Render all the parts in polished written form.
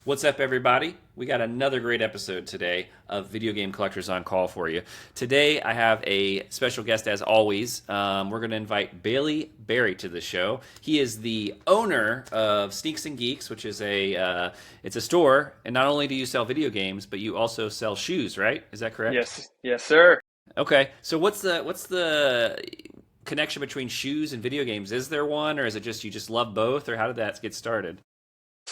What's up, everybody? We got another great episode today of Video Game Collectors on Call for you. Today, I have a special guest, as always. We're going to invite Bailey Berry to the show. He is the owner of Sneaks and Geeks, which is it's a store. And not only do you sell video games, but you also sell shoes, right? Is that correct? Yes, yes, sir. Okay. So what's the connection between shoes and video games? Is there one, or is it just you just love both, or how did that get started?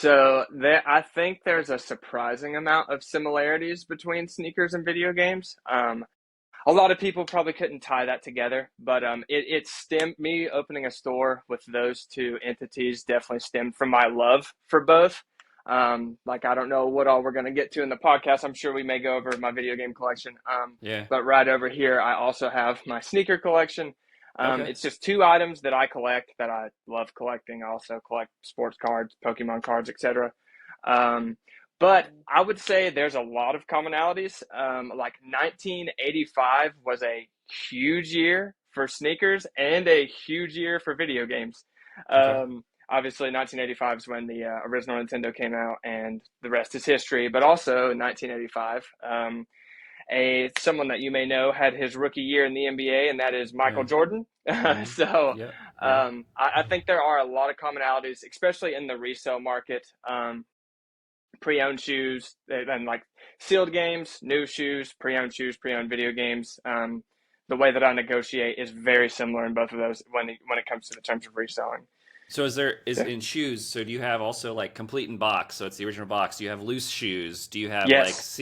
I think there's a surprising amount of similarities between sneakers and video games. A lot of people probably couldn't tie that together, but it stemmed me opening a store with those two entities definitely stemmed from my love for both. Like I don't know what all we're going to get to in the podcast. I'm sure we may go over my video game collection. Yeah. But right over here, I also have my sneaker collection. Okay. It's just two items that I collect that I love collecting. I also collect sports cards, Pokemon cards, etc. Um, but I would say there's a lot of commonalities. Like 1985 was a huge year for sneakers and a huge year for video games. Okay. Obviously, 1985 is when the original Nintendo came out, and the rest is history. But also, in 1985, a someone that you may know had his rookie year in the NBA, and that is Michael Yeah. Jordan. Hmm. so Yeah. Yeah. I think there are a lot of commonalities, especially in the resale market. Pre-owned shoes and like sealed games, new shoes, pre-owned video games. The way that I negotiate is very similar in both of those when it comes to the terms of reselling. So is So, in shoes? So do you have also like complete in box? So it's the original box. Do you have loose shoes? Do you have like yes,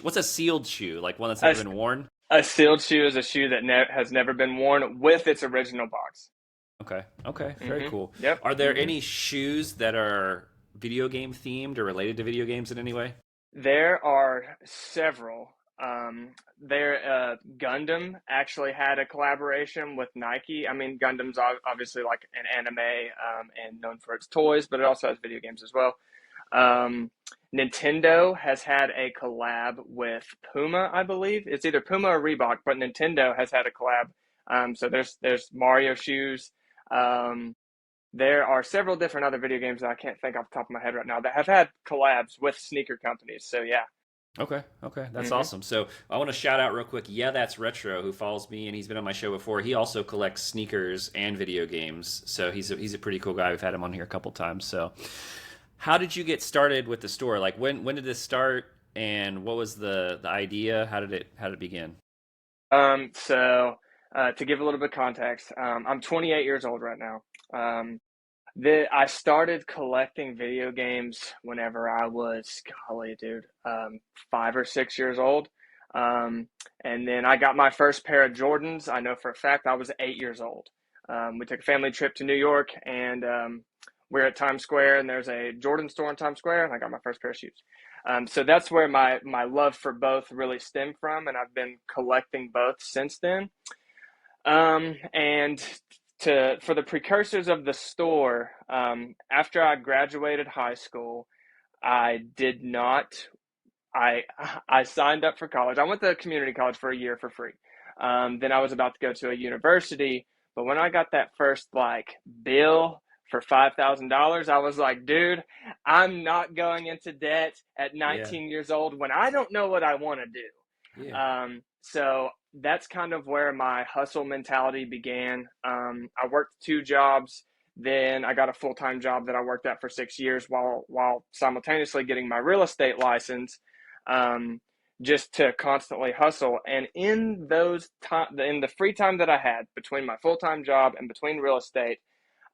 What's a sealed shoe? Like one that's a, never been worn? a sealed shoe is a shoe that has never been worn with its original box. Okay. Okay. Very Hmm. cool. Yep. Are there Hmm. any shoes that are video game themed or related to video games in any way? There are several. Gundam actually had a collaboration with Nike. I mean, Gundam's obviously like an anime and known for its toys, but it also has video games as well. Um, Nintendo has had a collab with Puma, I believe. It's either Puma or Reebok, but Nintendo has had a collab. So there's Mario shoes. Um, there are several different other video games that I can't think off the top of my head right now that have had collabs with sneaker companies. So yeah. Okay, okay, that's Hmm. awesome. So I want to shout out real quick. Yeah, that's Retro, who follows me, and he's been on my show before. He also collects sneakers and video games, so he's a pretty cool guy. We've had him on here a couple times. So, how did you get started with the store? Like when did this start, and what was the idea? How did it begin? To give a little bit of context, I'm 28 years old right now. I started collecting video games whenever I was, golly, dude, 5 or 6 years old. Um, and then I got my first pair of Jordans. I know for a fact I was 8 years old. We took a family trip to New York, and we're at Times Square, and there's a Jordan store in Times Square, and I got my first pair of shoes. So that's where my love for both really stemmed from, and I've been collecting both since then. And for the precursors of the store, after I graduated high school, I did not. I I signed up for college. I went to community college for a year for free. Then I was about to go to a university, but when I got that first like bill for $5,000, I was like, dude, I'm not going into debt at Yeah, 19 years old when I don't know what I want to do. yeah, So that's kind of where my hustle mentality began. I worked two jobs. Then I got a full time job that I worked at for 6 years while simultaneously getting my real estate license, um, just to constantly hustle. And in the free time that I had between my full time job and between real estate,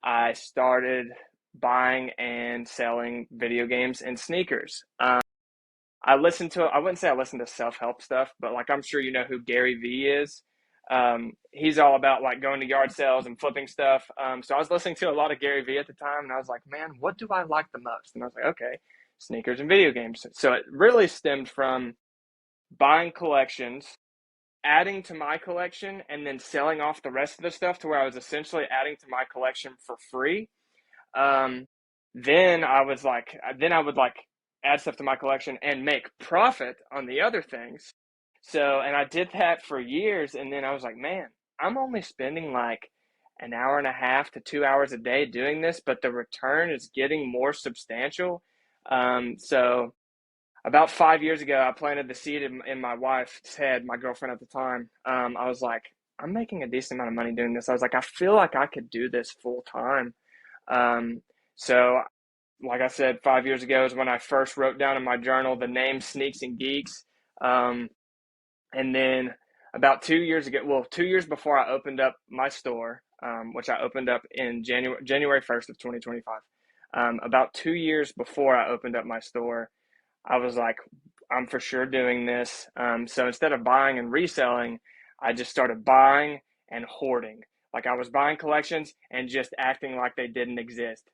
I started buying and selling video games and sneakers. I wouldn't say I listen to self-help stuff, but like I'm sure you know who Gary Vee is. He's all about like going to yard sales and flipping stuff. So I was listening to a lot of Gary Vee at the time, and I was like, man, what do I like the most? And I was like, okay, sneakers and video games. So it really stemmed from buying collections, adding to my collection, and then selling off the rest of the stuff to where I was essentially adding to my collection for free. Um, then I would like add stuff to my collection and make profit on the other things. So, and I did that for years. And then I was like, man, I'm only spending like an hour and a half to 2 hours a day doing this, but the return is getting more substantial. So about 5 years ago, I planted the seed in my wife's head, my girlfriend at the time. I was like, I'm making a decent amount of money doing this. I was like, I feel like I could do this full time. Um, so, like I said, 5 years ago is when I first wrote down in my journal the name Sneaks and Geeks. Um, and then about 2 years ago, well, 2 years before I opened up my store, which I opened up in January 1st of 2025. About 2 years before I opened up my store, I was like, I'm for sure doing this. So instead of buying and reselling, I just started buying and hoarding. Like I was buying collections and just acting like they didn't exist.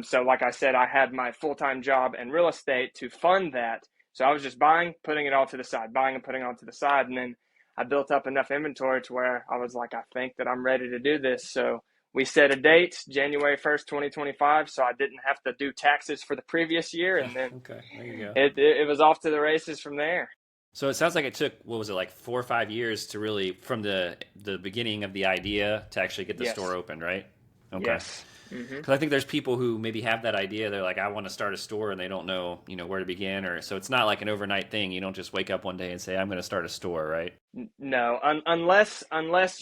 So like I said, I had my full-time job in real estate to fund that. So I was just buying, putting it all to the side, buying and putting it all to the side. And then I built up enough inventory to where I was like, I think that I'm ready to do this. So we set a date, January 1st, 2025, so I didn't have to do taxes for the previous year. And then Okay, there you go. it was off to the races from there. So it sounds like it took, what was it, like 4 or 5 years to really, from the beginning of the idea to actually get the Yes. store opened, right? Okay. Yes. Hmm. Because I think there's people who maybe have that idea. They're like, I want to start a store, and they don't know, where to begin. Or so it's not like an overnight thing. You don't just wake up one day and say, I'm going to start a store, right? No, unless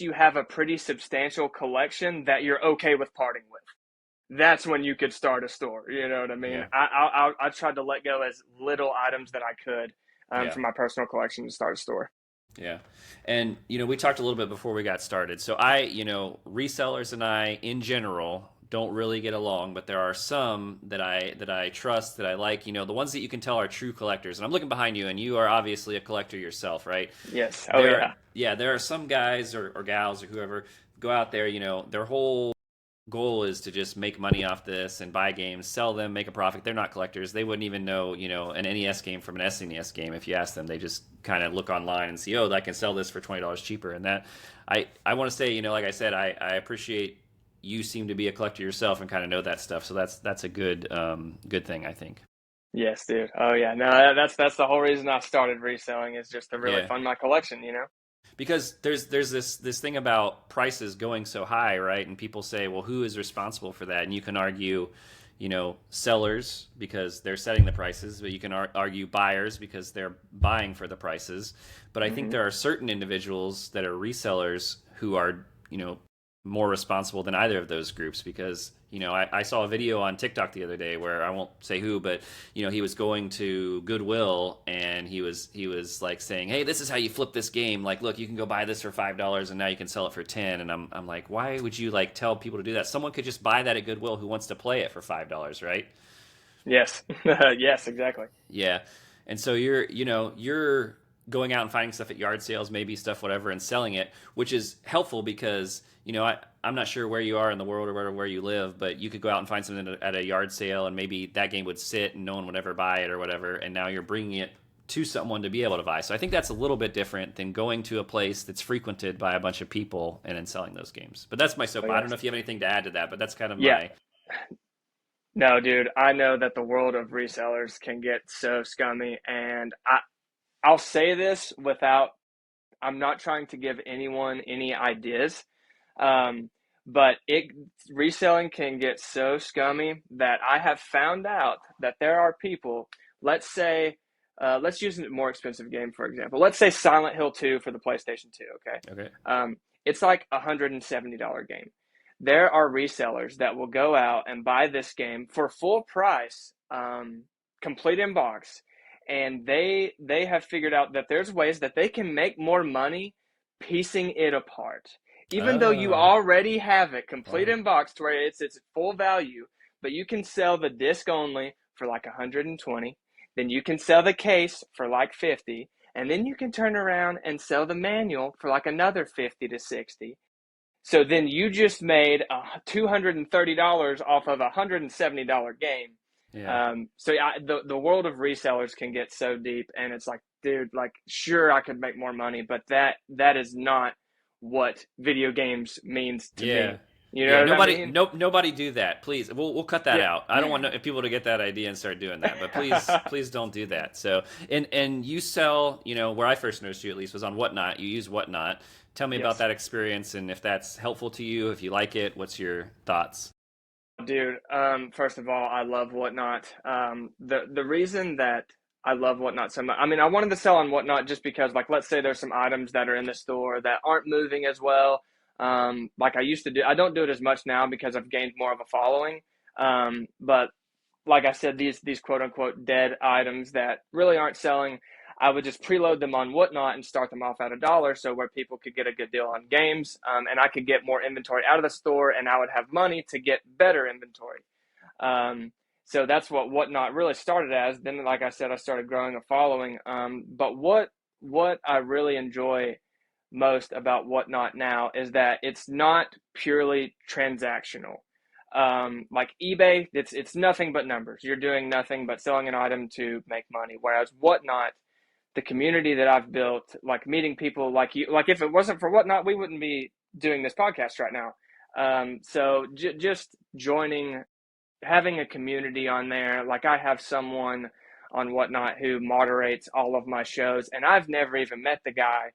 you have a pretty substantial collection that you're okay with parting with. That's when you could start a store. You know what I mean? Yeah. I tried to let go as little items that I could Yeah. from my personal collection to start a store. Yeah. And, we talked a little bit before we got started. So resellers and I, in general, don't really get along, but there are some that I trust, that I like, the ones that you can tell are true collectors. And I'm looking behind you, and you are obviously a collector yourself, right? Yes. Oh yeah. Yeah, there are some guys or gals or whoever go out there, their whole goal is to just make money off this and buy games, sell them, make a profit. They're not collectors. They wouldn't even know, an NES game from an SNES game if you ask them. They just kind of look online and see, oh, I can sell this for $20 cheaper. And that, I want to say, like I said, I appreciate you seem to be a collector yourself and kind of know that stuff. So that's a good thing, I think. Yes, dude. Oh yeah. No, that's the whole reason I started reselling is just to really Yeah. fund my collection. Because there's this thing about prices going so high, right? And people say, well, who is responsible for that? And you can argue, sellers because they're setting the prices, but you can argue buyers because they're buying for the prices. But I think Hmm. there are certain individuals that are resellers who are, more responsible than either of those groups because I saw a video on TikTok the other day where I won't say who, but he was going to Goodwill and he was like saying, hey, this is how you flip this game, like look, you can go buy this for $5 and now you can sell it for 10. And I'm like, why would you like tell people to do that? Someone could just buy that at Goodwill who wants to play it for $5, right? Yes. Yes, exactly. Yeah. And so you're going out and finding stuff at yard sales, maybe stuff, whatever, and selling it, which is helpful because, I'm not sure where you are in the world or where you live, but you could go out and find something at a yard sale and maybe that game would sit and no one would ever buy it or whatever. And now you're bringing it to someone to be able to buy. So I think that's a little bit different than going to a place that's frequented by a bunch of people and then selling those games. But that's my Oh, soapbox. I don't yes. know if you have anything to add to that, but that's kind of Yeah. my, No, dude, I know that the world of resellers can get so scummy, and I'll say this without, I'm not trying to give anyone any ideas, um, but reselling can get so scummy that I have found out that there are people, let's say, let's use a more expensive game, for example. Let's say Silent Hill 2 for the PlayStation 2, okay? okay. It's like a $170 game. There are resellers that will go out and buy this game for full price, complete in box, and they have figured out that there's ways that they can make more money piecing it apart. Even though you Oh, already have it complete right. in box to where it's full value, but you can sell the disc only for like 120, then you can sell the case for like 50, and then you can turn around and sell the manual for like another 50 to 60. So then you just made $230 off of a $170 game. Yeah. So yeah, the world of resellers can get so deep, and it's like, dude, like sure I could make more money, but that is not what video games means to Yeah. me. You Yeah, know what I nobody, mean? no, nobody do that. Please, we'll cut that Yeah. out. I don't want people to get that idea and start doing that. But please don't do that. So, and you sell, where I first noticed you at least was on Whatnot. You use Whatnot. Tell me about Yes. that experience and if that's helpful to you, if you like it. What's your thoughts? Dude, first of all, I love Whatnot. The reason that I love Whatnot so much, I mean, I wanted to sell on Whatnot just because, like, let's say there's some items that are in the store that aren't moving as well. Like I used to do. I don't do it as much now because I've gained more of a following. But like I said, these quote unquote dead items that really aren't selling, I would just preload them on Whatnot and start them off at $1, so where people could get a good deal on games, and I could get more inventory out of the store, and I would have money to get better inventory. So that's what Whatnot really started as. Then, like I said, I started growing a following. But what I really enjoy most about Whatnot now is that it's not purely transactional. Like eBay, it's nothing but numbers. You're doing nothing but selling an item to make money. Whereas Whatnot, the community that I've built, like meeting people like you, like if it wasn't for Whatnot, we wouldn't be doing this podcast right now. So just joining, having a community on there, like I have someone on Whatnot who moderates all of my shows, and I've never even met the guy,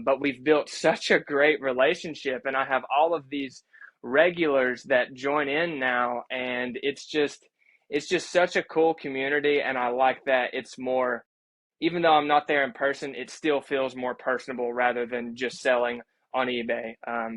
but we've built such a great relationship, and I have all of these regulars that join in now, and it's just such a cool community, and I like that it's more, even though I'm not there in person, it still feels more personable rather than just selling on eBay.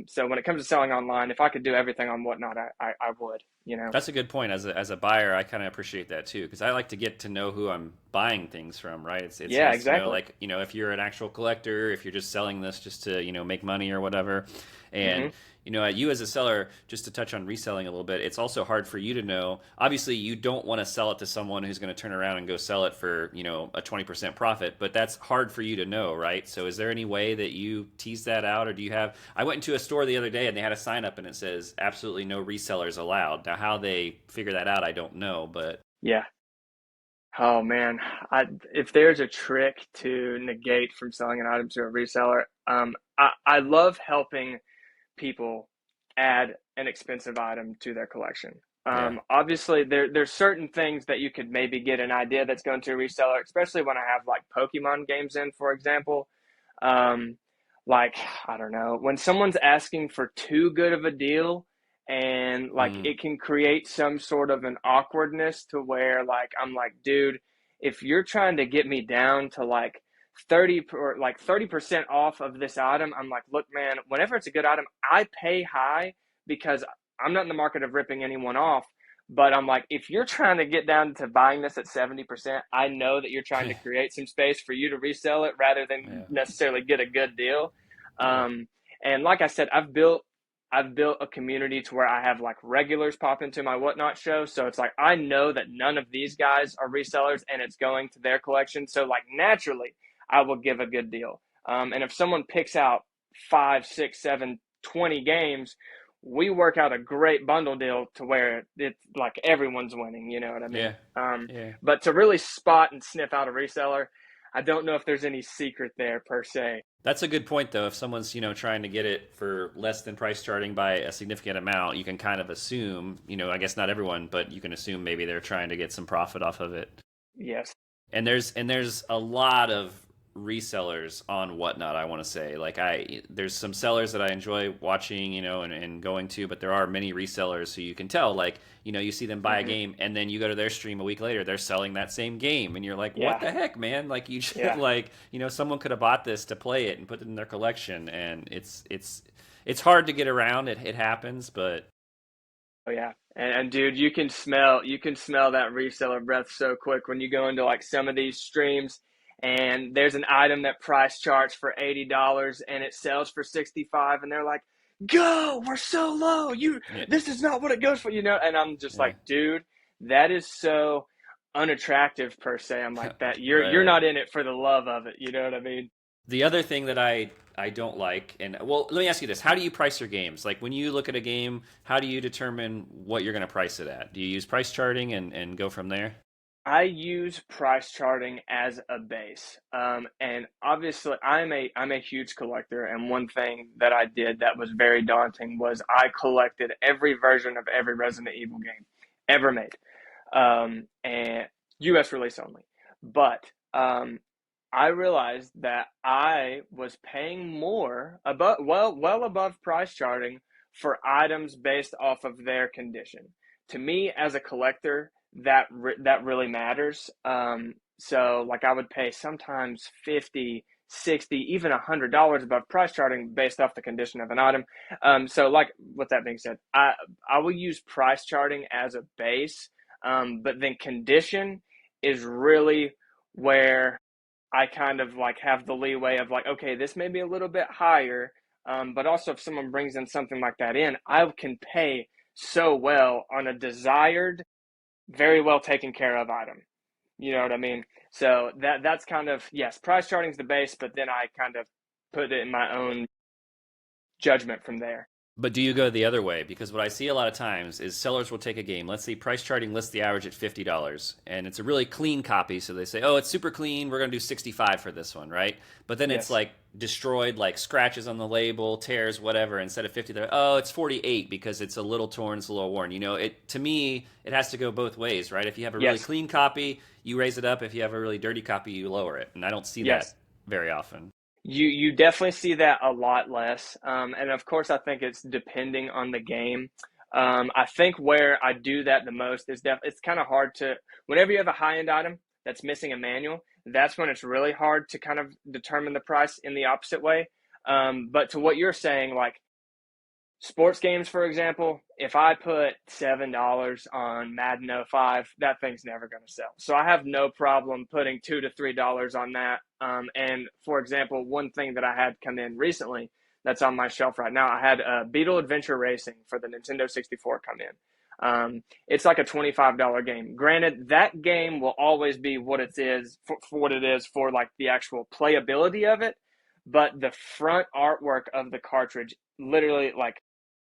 So when it comes to selling online, if I could do everything on Whatnot, I would, you know? That's a good point. As a buyer, I kind of appreciate that too because I like to get to know who I'm buying things from. Right? It's Yeah, nice to know, exactly. like if you're an actual collector, if you're just selling this just to make money or whatever, and Hmm. you as a seller, just to touch on reselling a little bit, it's also hard for you to know. Obviously, you don't want to sell it to someone who's going to turn around and go sell it for a 20% profit, but that's hard for you to know, right? So, is there any way that you tease that out, or do you have? I went into a store the other day and they had a sign up and it says absolutely no resellers allowed. Now, how they figure that out, I don't know, but Yeah. Oh man, if there's a trick to negate from selling an item to a reseller, I love helping people add an expensive item to their collection. yeah. Obviously, there's certain things that you could maybe get an idea that's going to a reseller, especially when I have like Pokemon games in, for example. Um, like, I don't know, when someone's asking for too good of a deal, and like Mm, it can create some sort of an awkwardness to where like I'm like, dude, if you're trying to get me down to like 30 or like 30% off of this item, I'm like, look, man, whenever it's a good item, I pay high because I'm not in the market of ripping anyone off. But I'm like, if you're trying to get down to buying this at 70%, I know that you're trying to create some space for you to resell it rather than yeah. necessarily get a good deal. Yeah. Um, and like I said, I've built a community to where I have like regulars pop into my Whatnot show. So it's like I know that none of these guys are resellers and it's going to their collection. So like naturally, I will give a good deal. And if someone picks out 5, 6, 7, 20 games, we work out a great bundle deal to where it's like everyone's winning. You know what I Yeah. mean? Yeah. But to really spot and sniff out a reseller, I don't know if there's any secret there per se. That's a good point, though. If someone's, trying to get it for less than price starting by a significant amount, you can kind of assume, I guess not everyone, but you can assume maybe they're trying to get some profit off of it. Yes. And there's a lot of resellers on Whatnot. I want to say, like, there's some sellers that I enjoy watching, and going to, but there are many resellers, so you can tell, like, you see them buy a Hmm. game, and then you go to their stream a week later, they're selling that same game, and you're like, what Yeah. the heck, man? Like, you should, Yeah. like, someone could have bought this to play it and put it in their collection, and it's hard to get around. It happens, but Oh yeah. And dude, you can smell that reseller breath so quick when you go into like some of these streams and there's an item that price charts for $80 and it sells for 65 and they're like, "Go, we're so low. yeah, This is not what it goes for, and I'm just yeah, like, "Dude, that is so unattractive per se." I'm like that. You're right, you're right. not in it for the love of it, you know what I mean? The other thing that I don't like, and well, let me ask you this: how do you price your games? Like when you look at a game, how do you determine what you're going to price it at? Do you use price charting and go from there? I use price charting as a base. And obviously I'm a huge collector, and one thing that I did that was very daunting was I collected every version of every Resident Evil game ever made. And US release only. But I realized that I was paying more above, well above price charting for items based off of their condition. to me as a collector, that really matters. So like I would pay sometimes 50, 60, even $100 above price charting based off the condition of an item. So like with that being said, I will use price charting as a base, but then condition is really where I kind of like have the leeway of like, okay, this may be a little bit higher, but also if someone brings in something like that in, I can pay so well on a desired, very well taken care of item. You know what I mean? So that's kind of, yes, price charting is the base, but then I kind of put it in my own judgment from there. But do you go the other way? Because what I see a lot of times is sellers will take a game. Let's see, price charting lists the average at $50, and it's a really clean copy. So they say, "Oh, it's super clean. We're going to do 65 for this one, right?" But then it's Yes. like destroyed, like scratches on the label, tears, whatever. Instead of 50, they're, "Oh, it's 48 because it's a little torn, it's a little worn." You know, it to me, it has to go both ways, right? If you have a really Yes. clean copy, you raise it up. If you have a really dirty copy, you lower it. And I don't see that Yes. very often. You definitely see that a lot less, and of course, I think it's depending on the game. I think where I do that the most is it's kind of hard to whenever you have a high end item that's missing a manual. That's when it's really hard to kind of determine the price in the opposite way. But to what you're saying, like sports games, for example, if I put $7 on Madden '05, that thing's never going to sell. So I have no problem putting $2 to $3 on that. And for example, one thing that I had come in recently that's on my shelf right now, I had Beetle Adventure Racing for the Nintendo 64 come in. It's like a $25 game. Granted, that game will always be what it is for what it is for like the actual playability of it, but the front artwork of the cartridge literally like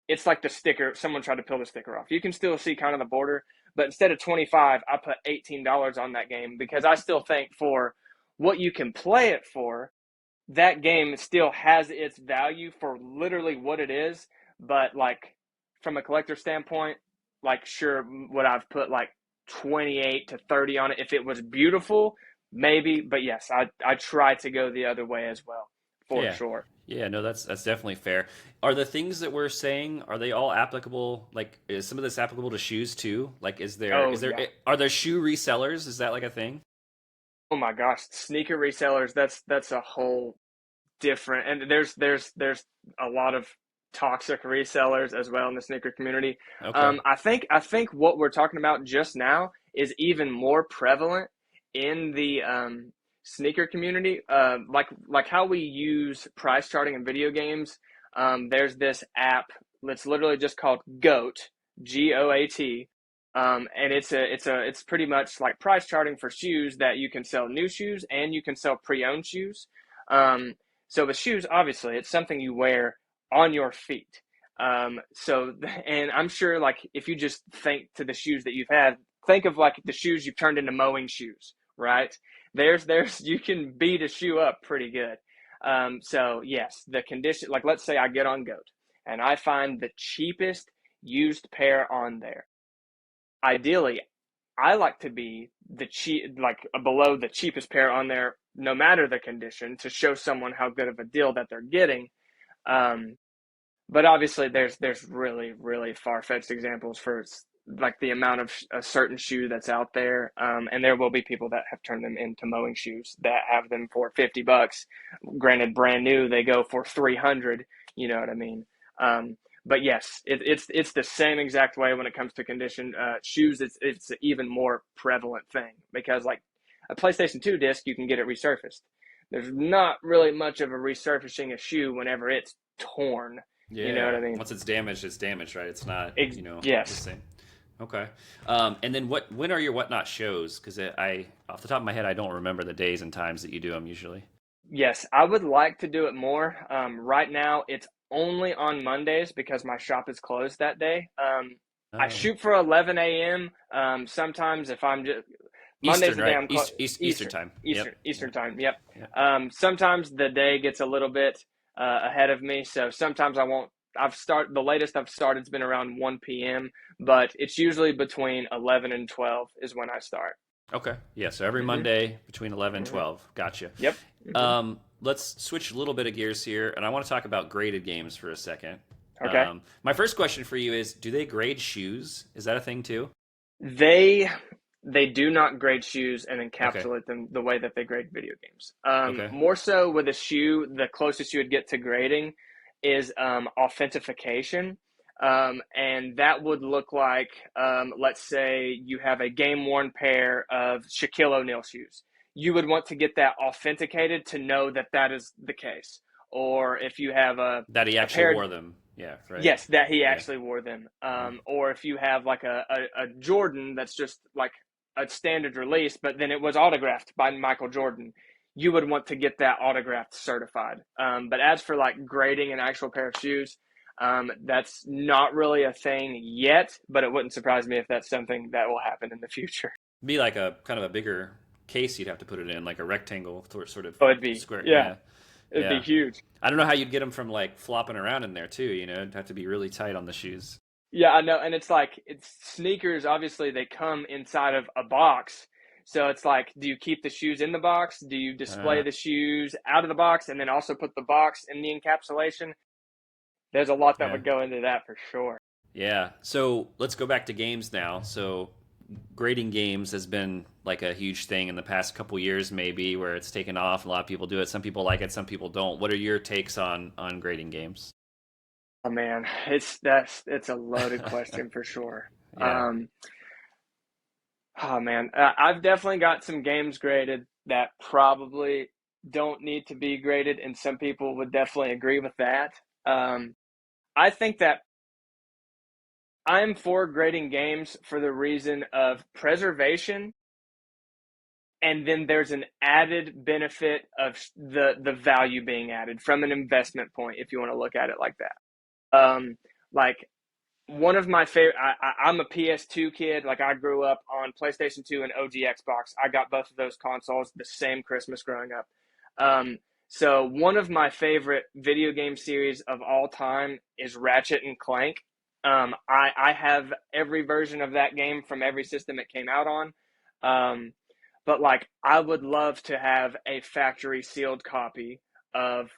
it's like the sticker. Someone tried to peel the sticker off. You can still see kind of the border, but instead of 25, I put $18 on that game because I still think for what you can play it for, that game still has its value for literally what it is. But like from a collector standpoint, like sure, would I've put like 28 to 30 on it if it was beautiful? Maybe, but yes, I try to go the other way as well, for Yeah. sure. Yeah, no, that's definitely fair. Are the things that we're saying, are they all applicable? Like, is some of this applicable to shoes too? Like, Oh yeah. are there shoe resellers? Is that like a thing? Oh my gosh, sneaker resellers, that's a whole different and there's a lot of toxic resellers as well in the sneaker community. Okay. I think what we're talking about just now is even more prevalent in the sneaker community. Like how we use price charting in video games. There's this app that's literally just called GOAT, GOAT. And it's pretty much like price charting for shoes that you can sell new shoes and you can sell pre-owned shoes. So with shoes, obviously, it's something you wear on your feet. And I'm sure, like, if you just think to the shoes that you've had, think of like the shoes you've turned into mowing shoes, right? You can beat a shoe up pretty good. So yes, the condition, like, let's say I get on Goat and I find the cheapest used pair on there. Ideally, I like to be like below the cheapest pair on there, no matter the condition, to show someone how good of a deal that they're getting. Um, but obviously, there's really really far fetched examples for like the amount of a certain shoe that's out there, and there will be people that have turned them into mowing shoes that have them for $50. Granted, brand new, they go for 300. You know what I mean? But yes, it's the same exact way when it comes to condition shoes. It's an even more prevalent thing because like a PlayStation 2 disc, you can get it resurfaced. There's not really much of a resurfacing a shoe whenever it's torn. You know what Yeah. I mean? Once it's damaged, right? It's not, the Yes, same. Okay. And then when are your whatnot shows? Because I, off the top of my head, I don't remember the days and times that you do them usually. yes, I would like to do it more. Right now, it's only on Mondays because my shop is closed that day. I Oh. shoot for 11 a.m. Sometimes if I'm just Monday's Eastern, the day right? I'm Eastern time. Yep. Eastern time. Yep. Yep. Sometimes the day gets a little bit ahead of me, so sometimes I won't. The latest I've started's been around 1 p.m., but it's usually between 11 and 12 is when I start. Okay. Yeah. So every hmm Monday between 11 and hmm 12. Gotcha. Yep. hmm Let's switch a little bit of gears here, and I want to talk about graded games for a second. Okay. My first question for you is, do they grade shoes? Is that a thing too? They they do not grade shoes and Okay. encapsulate them the way that they grade video games. Okay. More so with a shoe, the closest you would get to grading is authentication. And that would look like, let's say you have a game worn pair of Shaquille O'Neal shoes. You would want to get that authenticated to know that that is the case. Or if you have That he a actually pair, wore them. Yeah, right. yes, that he Yeah. actually wore them. Mm. Or if you have like a Jordan that's just like a standard release, but then it was autographed by Michael Jordan, you would want to get that autographed certified. But as for like grading an actual pair of shoes, that's not really a thing yet, but it wouldn't surprise me if that's something that will happen in the future. Be like a kind of a bigger case you'd have to put it in, like a rectangle sort of Oh, it'd be, square. yeah, Yeah. it'd be Yeah. huge. I don't know how you'd get them from like flopping around in there too, you know? It'd have to be really tight on the shoes. Yeah, I know. And it's like, it's sneakers, obviously, they come inside of a box. So it's like, do you keep the shoes in the box? Do you display Uh, the shoes out of the box and then also put the box in the encapsulation? There's a lot that yeah. would go into that for sure. Yeah. So let's go back to games now. So grading games has been like a huge thing in the past couple years, maybe, where it's taken off. A lot of people do it. Some people like it, some people don't. What are your takes on grading games? Oh man, it's a loaded question for sure. Yeah. Um, oh man, I've definitely got some games graded that probably don't need to be graded, and some people would definitely agree with that. Um, I think that I'm for grading games for the reason of preservation, and then there's an added benefit of the value being added from an investment point, if you want to look at it like that. Like one of my favorite, I'm a PS2 kid. Like I grew up on PlayStation 2 and OG Xbox. I got both of those consoles the same Christmas growing up. So one of my favorite video game series of all time is Ratchet and Clank. I have every version of that game from every system it came out on. Um, but like I would love to have a factory sealed copy of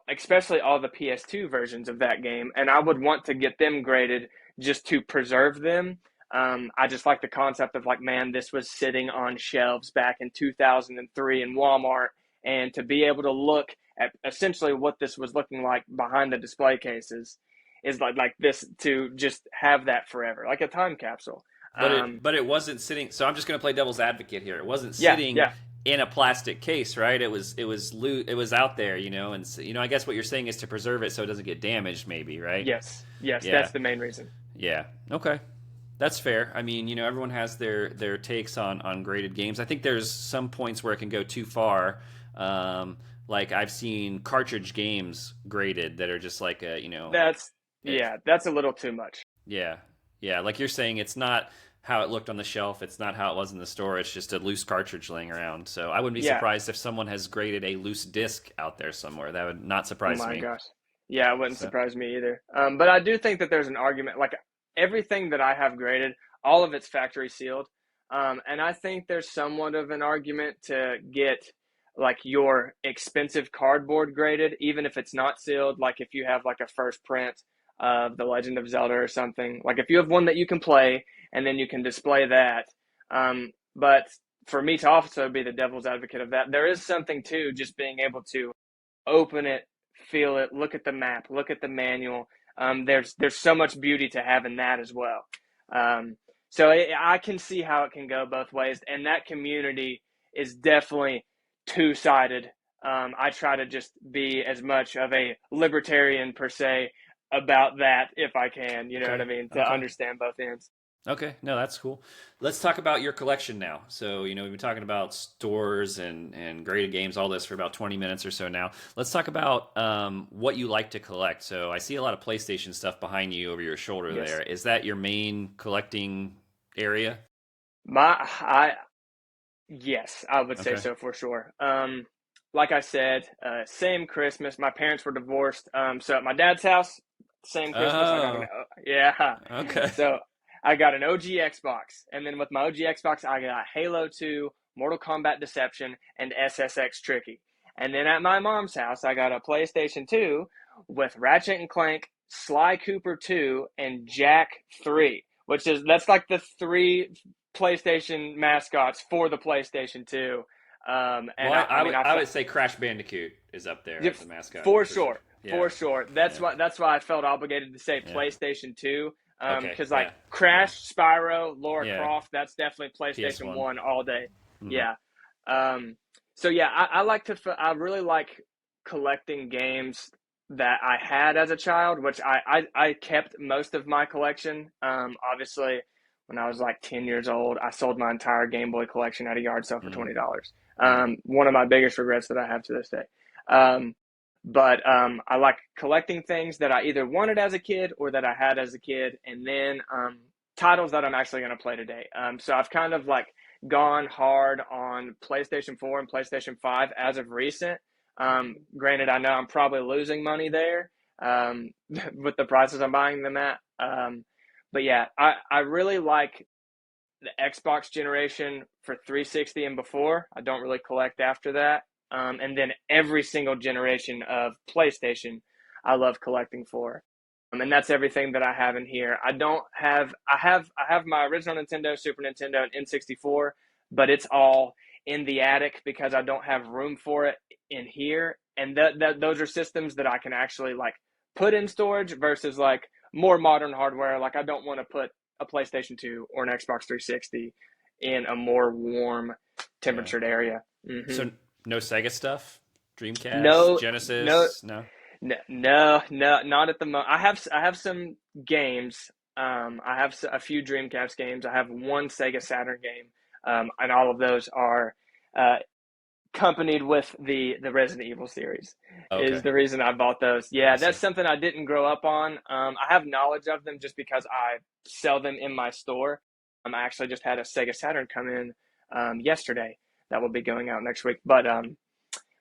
especially all the PS2 versions of that game, and I would want to get them graded just to preserve them. I just like the concept of like, man, this was sitting on shelves back in 2003 in Walmart, and to be able to look at essentially what this was looking like behind the display cases is like this, to just have that forever, like a time capsule. But it wasn't sitting. So I'm just going to play devil's advocate here. It wasn't Yeah, sitting yeah, in a plastic case, right? It was out there, you know. And so, you know, I guess what you're saying is to preserve it so it doesn't get damaged, maybe, right? yes, yes, Yeah. that's the main reason. Yeah. Okay. That's fair. I mean, you know, everyone has their takes on graded games. I think there's some points where it can go too far. Like I've seen cartridge games graded that are just like a, you know, That's it, yeah, that's a little too much. yeah, yeah. Like you're saying, it's not how it looked on the shelf. It's not how it was in the store. It's just a loose cartridge laying around. So I wouldn't be Yeah. surprised if someone has graded a loose disc out there somewhere. That would not Oh surprise my me. gosh. Yeah, it wouldn't So surprise me either. But I do think that there's an argument. Like everything that I have graded, all of it's factory sealed. And I think there's somewhat of an argument to get like your expensive cardboard graded, even if it's not sealed. Like if you have like a first print of The Legend of Zelda or something, like if you have one that you can play and then you can display that. But for me to also be the devil's advocate of that, there is something to just being able to open it, feel it, look at the map, look at the manual. There's so much beauty to having that as well. So I can see how it can go both ways, and that community is definitely two-sided. I try to just be as much of a libertarian per se about that if I can. You know what I okay, mean? To okay. understand both ends. Okay, no, that's cool. Let's talk about your collection now. So, you know, we've been talking about stores and graded games, all this for about 20 minutes or so now. Let's talk about what you like to collect. So, I see a lot of PlayStation stuff behind you over your shoulder Yes. there. Is that your main collecting area? My I Yes, I would say Okay. so for sure. Like I said, same Christmas. My parents were divorced. So at my dad's house, same Christmas, I got Oh, yeah. okay. So I got an OG Xbox, and then with my OG Xbox, I got Halo 2, Mortal Kombat Deception, and SSX Tricky. And then at my mom's house, I got a PlayStation 2 with Ratchet and Clank, Sly Cooper 2 and Jack 3, that's like the three PlayStation mascots for the PlayStation 2. Well, And I mean, I would say Crash Bandicoot is up there yeah, as a mascot for for sure. sure, Yeah, for sure. yeah, That's why I felt obligated to say yeah. PlayStation 2. Okay, Because like yeah, yeah, Crash, Spyro, Lara yeah. Croft, that's definitely PS PlayStation One. 1 all day. Mm-hmm. Yeah. Um, so yeah, I really like collecting games that I had as a child, which I kept most of my collection. Obviously, when I was like 10 years old, I sold my entire Game Boy collection at a yard sale for $20. Mm-hmm. One of my biggest regrets that I have to this day. Um, but I like collecting things that I either wanted as a kid or that I had as a kid, and then titles that I'm actually going to play today. So I've kind of like gone hard on PlayStation 4 and PlayStation 5 as of recent. Granted, I know I'm probably losing money there with the prices I'm buying them at. But yeah, I really like the Xbox generation for 360 and before. I don't really collect after that. And then every single generation of PlayStation, I love collecting for. And that's everything that I have in here. I have my original Nintendo, Super Nintendo, and N64, but it's all in the attic because I don't have room for it in here. And those are systems that I can actually like put in storage versus like more modern hardware. Like I don't want to put a PlayStation 2 or an Xbox 360 in a more warm Yeah. temperatured area. So no Sega stuff, Dreamcast, No, no, Genesis, no. no, not at the moment. I have some games. I have a few Dreamcast games. I have one Sega Saturn game, and all of those are uh, accompanied with the Resident Evil series. Is Okay, the reason I bought those. I Yeah, see. that's something I didn't grow up on. I have knowledge of them just because I sell them in my store. I actually just had a Sega Saturn come in yesterday that will be going out next week. But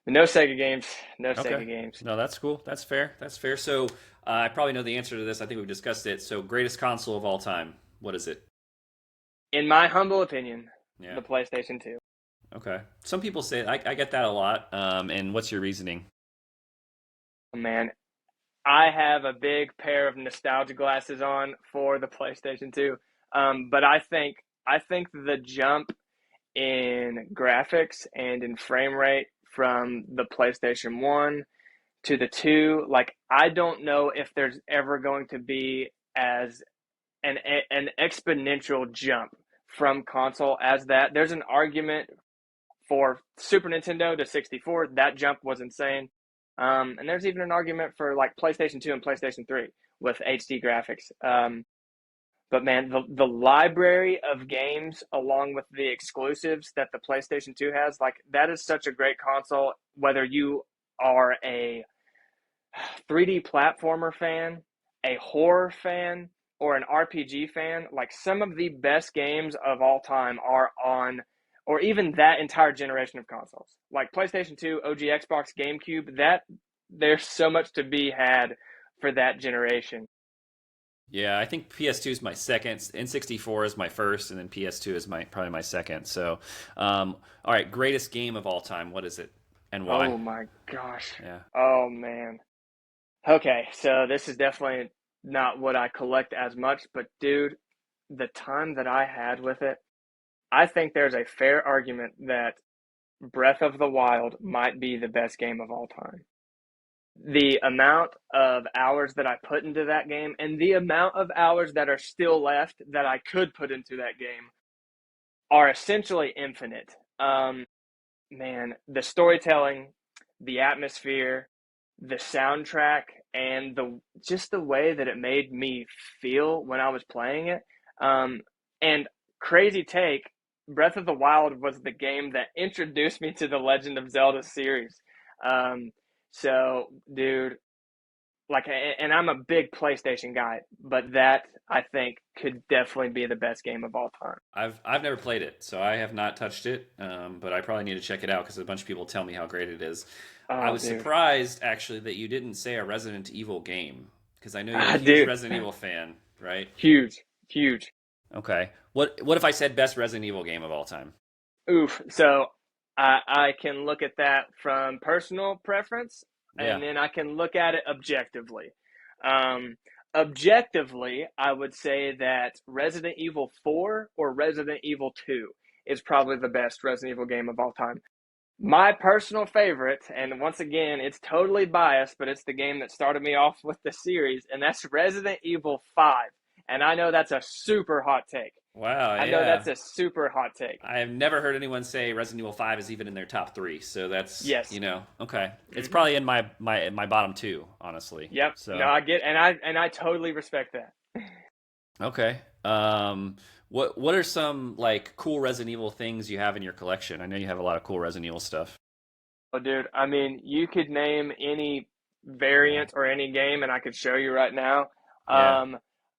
no Sega games, no Okay. Sega games. No, that's cool. That's fair. That's fair. So I probably know the answer to this. I think we've discussed it. So greatest console of all time. What is it? In my humble opinion, Yeah. the PlayStation 2. Okay. Some people say I get that a lot. And what's your reasoning? Man, I have a big pair of nostalgia glasses on for the PlayStation 2. But I think the jump in graphics and in frame rate from the PlayStation 1 to the 2, like I don't know if there's ever going to be as an exponential jump from console as that. There's an argument for Super Nintendo to 64, that jump was insane. And there's even an argument for like PlayStation 2 and PlayStation 3 with HD graphics. But man, the library of games along with the exclusives that the PlayStation 2 has, like that is such a great console. Whether you are a 3D platformer fan, a horror fan, or an RPG fan, like some of the best games of all time are on, or even that entire generation of consoles. Like PlayStation 2, OG Xbox, GameCube, that there's so much to be had for that generation. Yeah, I think PS2 is my second, N64 is my first, and then PS2 is my probably my second. So, all right, greatest game of all time. What is it, and why? Oh my gosh. Yeah. Oh man. Okay, so this is definitely not what I collect as much, but dude, the time that I had with it, I think there's a fair argument that Breath of the Wild might be the best game of all time. The amount of hours that I put into that game and the amount of hours that are still left that I could put into that game are essentially infinite. Man, the storytelling, the atmosphere, the soundtrack, and the just the way that it made me feel when I was playing it. And crazy take, Breath of the Wild was the game that introduced me to the Legend of Zelda series. Um, so, dude, like, and I'm a big PlayStation guy, but that I think could definitely be the best game of all time. I've never played it, so I have not touched it. But I probably need to check it out because a bunch of people tell me how great it is. I Oh, was dude, surprised actually that you didn't say a Resident Evil game because I know you're a huge dude, Resident Evil fan, right? huge, huge. Okay. What if I said best Resident Evil game of all time? Oof. So I can look at that from personal preference, Yeah. and then I can look at it objectively. Um, Objectively, I would say that Resident Evil 4 or Resident Evil 2 is probably the best Resident Evil game of all time. My personal favorite, and once again, it's totally biased, but it's the game that started me off with the series, and that's Resident Evil 5. And I know that's a super hot take. Wow, I know that's yeah. a super hot take. I have never heard anyone say Resident Evil 5 is even in their top three. So that's, Yes. okay. It's Hmm. probably in my bottom two, honestly. Yep. No, So, I get, and I totally respect that. okay. What are some like cool Resident Evil things you have in your collection? I know you have a lot of cool Resident Evil stuff. Oh, dude, I mean, you could name any Yeah. variant or any game, and I could show you right now. Yeah. Um,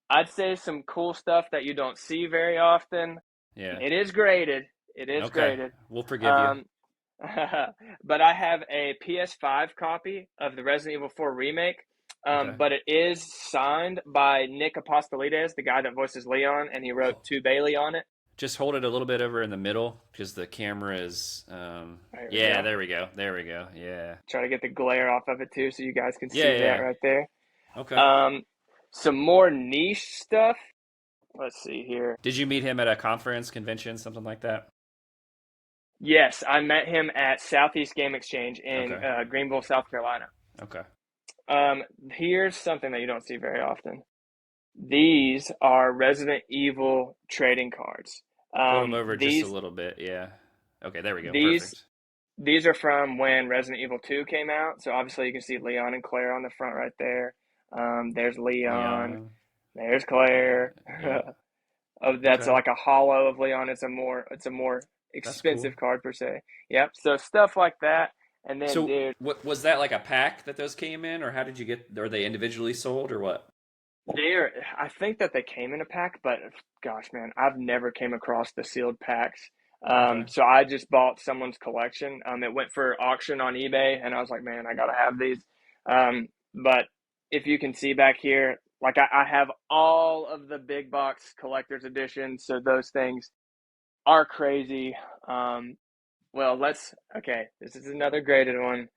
I'd say some cool stuff that you don't see very often. Yeah. It is graded. It is Okay. graded. We'll forgive you. Um, but I have a PS5 copy of the Resident Evil 4 remake. Okay. But it is signed by Nick Apostolides, the guy that voices Leon, and he wrote To Bailey on it. Just hold it a little bit over in the middle because the camera is. There we Yeah, go. there we go. There we go. Yeah. Try to get the glare off of it too, so you guys can Yeah. see that Yeah. right there. Okay. Um, some more niche stuff. Let's see here. Did you meet him at a conference, convention, something like that? Yes, I met him at Southeast Game Exchange in Okay. Greenville, South Carolina. Okay. Here's something that you don't see very often. These are Resident Evil trading cards. Hold him over just a These little bit. Yeah. Okay. There we go. these Perfect. these are from when Resident Evil 2 came out. So obviously you can see Leon and Claire on the front right there. There's Leon. Leon. There's Claire. Yeah. Oh, that's Okay. like a hollow of Leon. It's a more That's cool. expensive card per se. Yep. So stuff like that. And then, So, dude, what was that like a pack that those came in, or how did you get? Are they individually sold, or what? they're I think that they came in a pack, but gosh, man, I've never came across the sealed packs. Okay. So I just bought someone's collection. It went for auction on eBay, and I was like, man, I gotta have these. But if you can see back here, like I have all of the big box collector's editions, so those things are crazy. Well, okay, this is another graded one,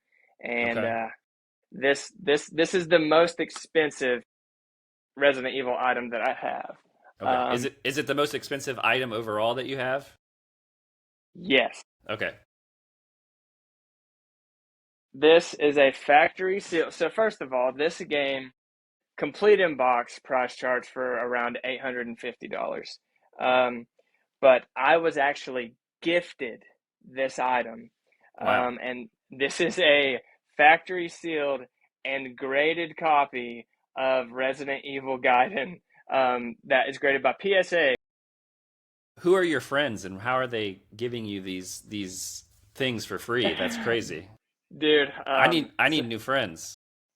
and Okay. this is the most expensive Resident Evil item that I have. Okay. Is Um, it the most expensive item overall that you have? yes, Okay. this is a factory seal. So first of all, this game complete in box price charge for around $850. Um, but I was actually gifted this item, Wow. and this is a factory sealed and graded copy of Resident Evil Gaiden that is graded by PSA. Who are your friends, and how are they giving you these things for free? That's crazy. Dude, I need new friends.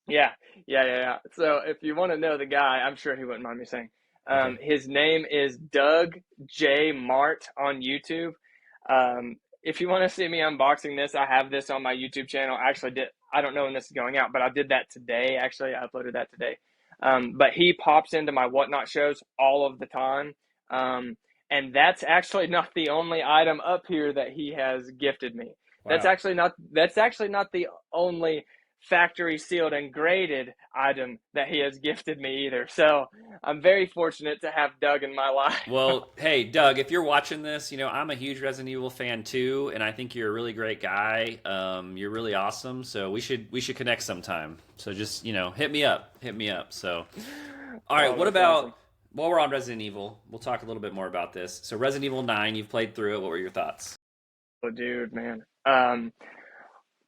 yeah, yeah. So if you want to know the guy, I'm sure he wouldn't mind me saying. Okay. His name is Doug J. Mart on YouTube. If you want to see me unboxing this, I have this on my YouTube channel. I actually did. I don't know when this is going out, but I did that today. Actually, I uploaded that today. But he pops into my Whatnot shows all of the time. Um, and that's actually not the only item up here that he has gifted me. Wow. That's actually not the only factory sealed and graded item that he has gifted me either. So I'm very fortunate to have Doug in my life. Well, hey, Doug, if you're watching this, I'm a huge Resident Evil fan too, and I think you're a really great guy. You're really awesome, so we should connect sometime. So just hit me up, hit me up. So, all right, Oh, what that's awesome. about while we're on Resident Evil? We'll talk a little bit more about this. So, Resident Evil 9, you've played through it. What were your thoughts? Oh, dude, man.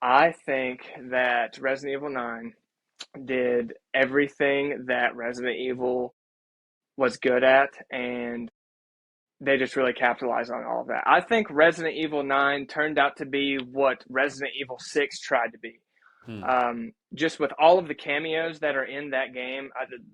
I think that Resident Evil 9 did everything that Resident Evil was good at, and they just really capitalized on all of that. I think Resident Evil 9 turned out to be what Resident Evil 6 tried to be. Hmm. Just with all of the cameos that are in that game,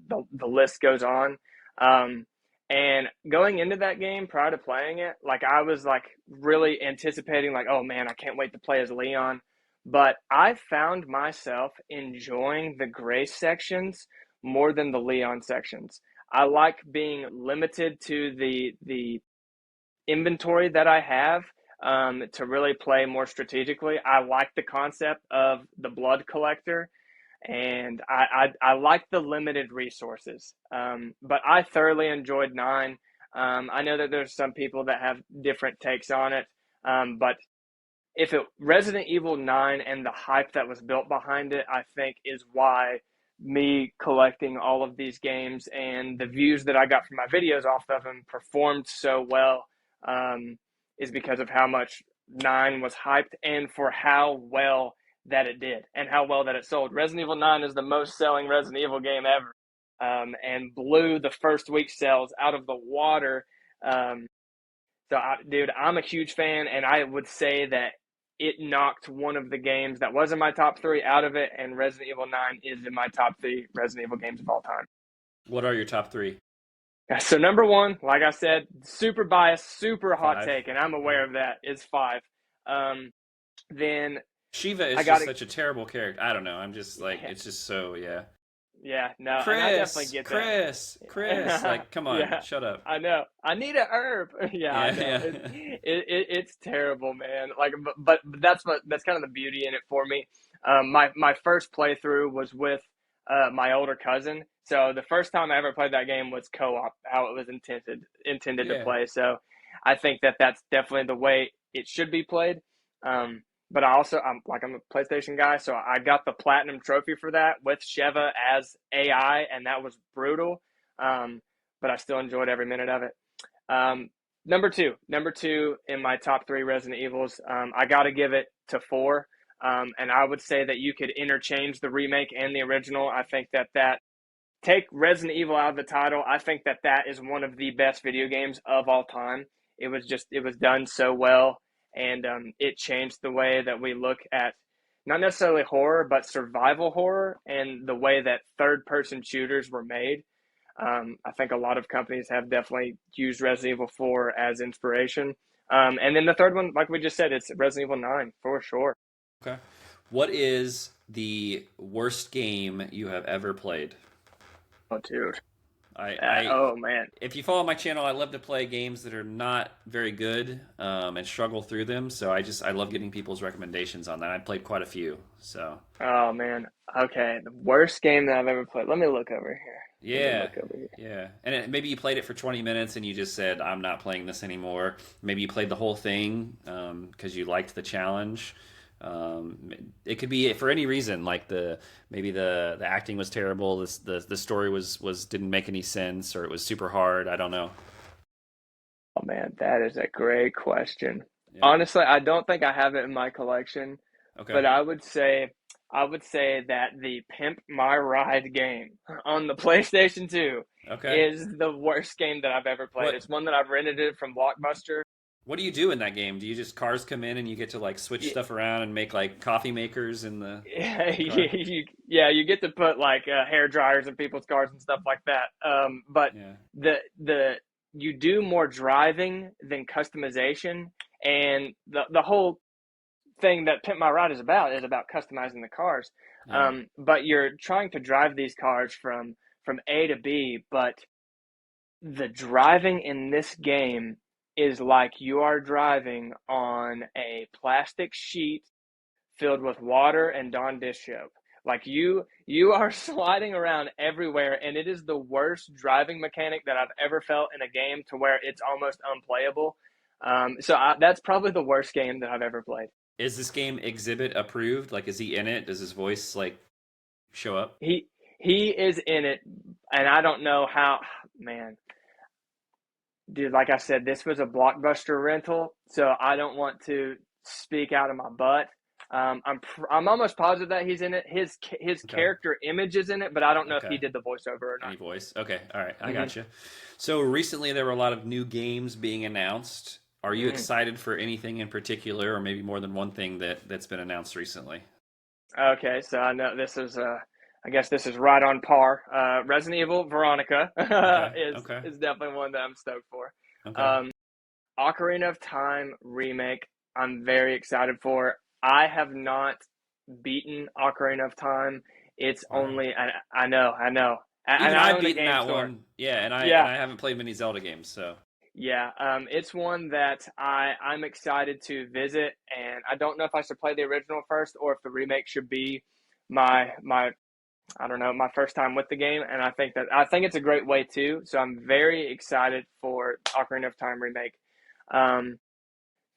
the list goes on. Um, and going into that game prior to playing it, like I was like really anticipating, like, oh man, I can't wait to play as Leon. But I found myself enjoying the Grace sections more than the Leon sections. I like being limited to the inventory that I have to really play more strategically. I like the concept of the blood collector. and I like the limited resources. But I thoroughly enjoyed 9. I know that there's some people that have different takes on it, but if it Resident Evil 9 and the hype that was built behind it, I think is why me collecting all of these games and the views that I got from my videos off of them performed so well, is because of how much 9 was hyped and for how well that it did and how well that it sold. Resident Evil 9 is the most selling Resident Evil game ever, and blew the first week sales out of the water. Dude, I'm a huge fan, and I would say that it knocked one of the games that was in my top 3 out of it, and Resident Evil 9 is in my top 3 Resident Evil games of all time. What are your top 3? So number 1, like I said, super biased, super hot 5. take, and I'm aware of that, is 5. Then Shiva is I just gotta, such a terrible character. I don't know. I'm just like, it's just so, yeah. yeah, no, and I definitely get Chris, that. like, come on, Yeah, shut up. I know. I need a herb. Yeah, I Yeah, know. yeah. It's terrible, man. Like, but that's kind of the beauty in it for me. My first playthrough was with my older cousin. So the first time I ever played that game was co-op, how it was intended to Yeah. play. So I think that that's definitely the way it should be played. But I'm a PlayStation guy, so I got the platinum trophy for that with Sheva as AI, and that was brutal. But I still enjoyed every minute of it. Number two in my top 3 Resident Evils, I got to give it to 4. And I would say that you could interchange the remake and the original. I think that take Resident Evil out of the title. I think that is one of the best video games of all time. It was done so well, and it changed the way that we look at not necessarily horror, but survival horror and the way that third person shooters were made. I think a lot of companies have definitely used Resident Evil 4 as inspiration. And then the third one, like we just said, it's Resident Evil 9 for sure. Okay. What is the worst game you have ever played? Oh, dude. I Oh, man. if you follow my channel, I love to play games that are not very good, and struggle through them. So I love getting people's recommendations on that. I played quite a few. So Oh, man. Okay. The worst game that I've ever played. Let me look over here. Let me yeah, look over here. yeah. And maybe you played it for 20 minutes and you just said, "I'm not playing this anymore." Maybe you played the whole thing because you liked the challenge. It could be for any reason, like maybe the acting was terrible, the story was didn't make any sense, or it was super hard. I don't know. Oh, man. That is a great question. Yeah. Honestly, I don't think I have it in my collection, Okay. but I would say that the Pimp My Ride game on the PlayStation 2 Okay. is the worst game that I've ever played. What It's one that I've rented it from Blockbuster. what do you do in that game? Do you just cars come in and you get to like switch Yeah, stuff around and make like coffee makers in the car? you get to put like hair dryers in people's cars and stuff like that. But Yeah. the you do more driving than customization, and the whole thing that Pimp My Ride is about customizing the cars. Yeah. But you're trying to drive these cars from A to B, but the driving in this game is like you are driving on a plastic sheet filled with water and Dawn dish soap. Like you are sliding around everywhere, and it is the worst driving mechanic that I've ever felt in a game, to where it's almost unplayable. That's probably the worst game that I've ever played. Is this game exhibit approved? Like, is he in it? Does his voice like show up? He is in it, and I don't know how. Man, dude, like I said, this was a Blockbuster rental, so I don't want to speak out of my butt. I'm almost positive that he's in it. His Okay. character image is in it, but I don't know if he Okay. did the voiceover or not. Any voice? Okay. All right. I Hmm got you. So recently there were a lot of new games being announced. Are you hmm excited for anything in particular, or maybe more than one thing that's been announced recently? Okay, so I know this is I guess this is right on par. Resident Evil Veronica Okay. is Okay. is definitely one that I'm stoked for. Okay. Um, Ocarina of Time remake, I'm very excited for. I have not beaten Ocarina of Time. It's Wow. only I know, and Even I I've own a beaten game that store. one. Yeah, and Yeah, I haven't played many Zelda games, so yeah. It's one that I'm excited to visit, and I don't know if I should play the original first or if the remake should be my I don't know, my first time with the game, and I think it's a great way too. So I'm very excited for Ocarina of Time remake. Um,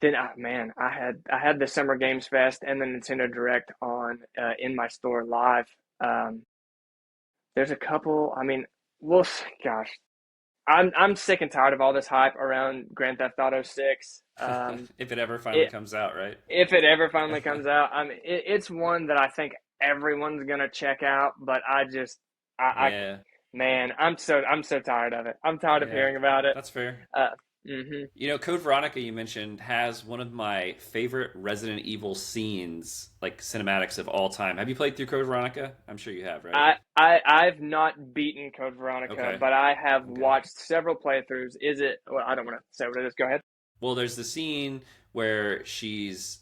then man, I had the Summer Games Fest and the Nintendo Direct on in my store live. Um, there's a couple. I mean, well, gosh, I'm sick and tired of all this hype around Grand Theft Auto 6. If it ever finally It comes out, right? if it ever finally comes out, I mean, it's one that I think everyone's gonna check out, but I Yeah, man, I'm so tired of it. I'm tired of yeah, hearing about it. that's fair. Uh, hmm You know, Code Veronica you mentioned has one of my favorite Resident Evil scenes, like cinematics of all time. Have you played through Code Veronica? I'm sure you have, right? I've not beaten Code Veronica, Okay, but I have okay. watched several playthroughs. Is it? Well, I don't want to say what it is. Go ahead. Well, there's the scene where she's,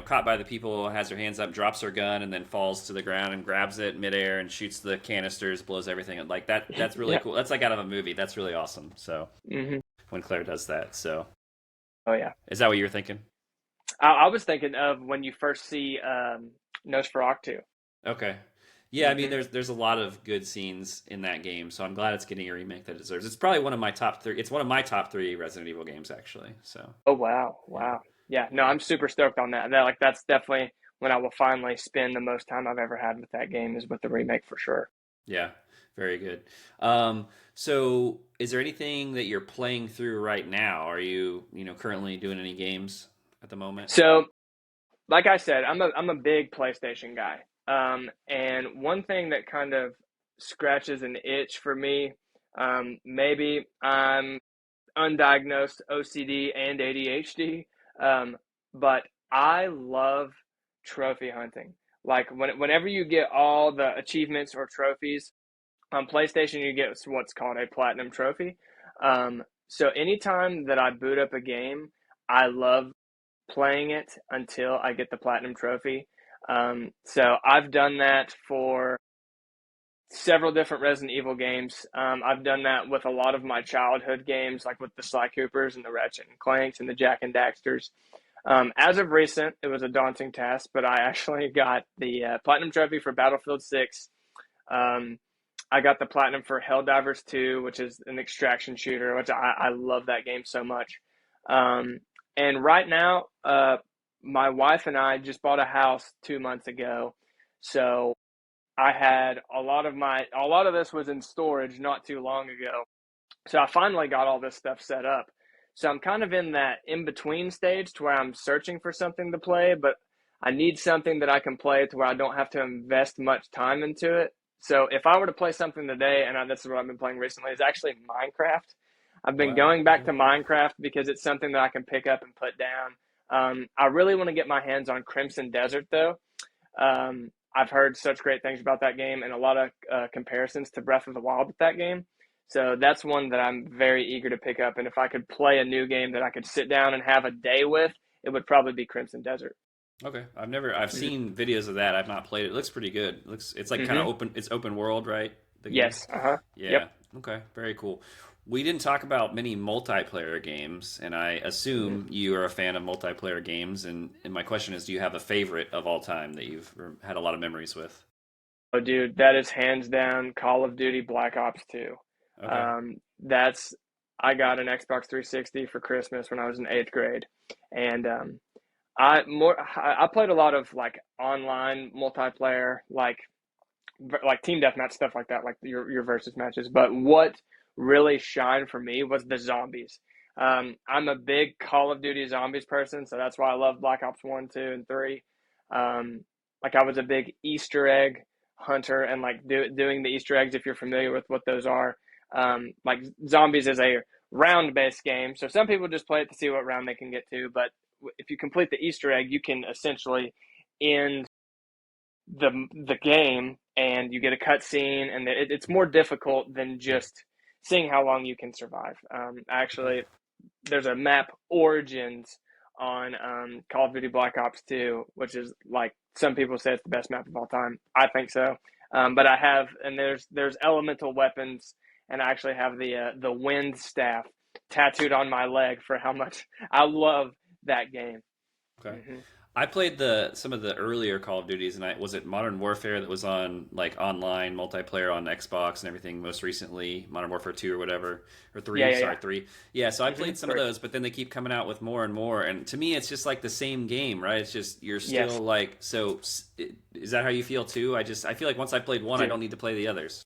caught by the people, has her hands up, drops her gun, and then falls to the ground and grabs it midair and shoots the canisters, blows everything. Like that. That's really Yeah. cool. That's like out of a movie. That's really awesome. So hmm when Claire does that, so Oh yeah. is that what you were thinking? I was thinking of when you first see Nosferatu. Okay. Yeah, I mean, hmm there's a lot of good scenes in that game, so I'm glad it's getting a remake that it deserves. It's probably one of my top three. It's one of my top three Resident Evil games, actually. So Oh wow, yeah, wow. Yeah, no, I'm super stoked on that. That's definitely when I will finally spend the most time I've ever had with that game is with the remake for sure. yeah, very good. So is there anything that you're playing through right now? Are you, currently doing any games at the moment? So, like I said, I'm a big PlayStation guy. And one thing that kind of scratches an itch for me, maybe I'm undiagnosed OCD and ADHD, um, but I love trophy hunting. Like whenever you get all the achievements or trophies on PlayStation, you get what's called a platinum trophy. So anytime that I boot up a game, I love playing it until I get the platinum trophy. So I've done that for several different Resident Evil games. I've done that with a lot of my childhood games, like with the Sly Coopers and the Ratchet and Clanks and the Jack and Daxters. As of recent, it was a daunting task, but I actually got the platinum trophy for Battlefield 6. Um, I got the platinum for Helldivers 2, which is an extraction shooter, which I love that game so much. Um, and right now, my wife and I just bought a house 2 months ago. So I had a lot of this was in storage not too long ago. So I finally got all this stuff set up. So I'm kind of in that in between stage to where I'm searching for something to play, but I need something that I can play to where I don't have to invest much time into it. So if I were to play something today, and this is what I've been playing recently, is actually Minecraft. I've been Wow. going back Okay. to Minecraft because it's something that I can pick up and put down. I really want to get my hands on Crimson Desert though. I've heard such great things about that game and a lot of comparisons to Breath of the Wild with that game. So that's one that I'm very eager to pick up. And if I could play a new game that I could sit down and have a day with, it would probably be Crimson Desert. Okay. I've hmm seen videos of that. I've not played it. It looks pretty good. It's like kind of hmm open. It's open world, right? The game. Yes. Uh huh. Yep. Yeah. Okay. Very cool. We didn't talk about many multiplayer games, and I hmm assume you are a fan of multiplayer games. And my question is, do you have a favorite of all time that you've had a lot of memories with? Oh, dude, that is hands down Call of Duty Black Ops 2. Okay. That's I got an Xbox 360 for Christmas when I was in eighth grade, and I played a lot of like online multiplayer, like team deathmatch stuff like that, like your versus matches. But what really shined for me was the zombies. I'm a big Call of Duty zombies person, so that's why I love Black Ops 1, 2, and 3. Um, like I was a big Easter egg hunter and like doing the Easter eggs if you're familiar with what those are. Like zombies is a round based game, so some people just play it to see what round they can get to. But if you complete the Easter egg, you can essentially end the game and you get a cutscene, and it's more difficult than just seeing how long you can survive. Okay. Actually, there's a map Origins on Call of Duty Black Ops 2, which is like some people say it's the best map of all time. I think so. But I have, and there's elemental weapons, and I actually have the wind staff tattooed on my leg for how much I love that game. Okay. hmm I played the some of the earlier Call of Duties, and was it Modern Warfare that was on like online multiplayer on Xbox and everything. Most recently, Modern Warfare 2 or whatever, or Yeah, 3. yeah, yeah. Sorry, 3. Yeah, so I Mm-hmm. played some of Three. those, but then they keep coming out with more and more. And to me, it's just like the same game, right? It's just you're still Yes, like so. Is that how you feel too? I feel like once I played one, I dude. don't need to play the others.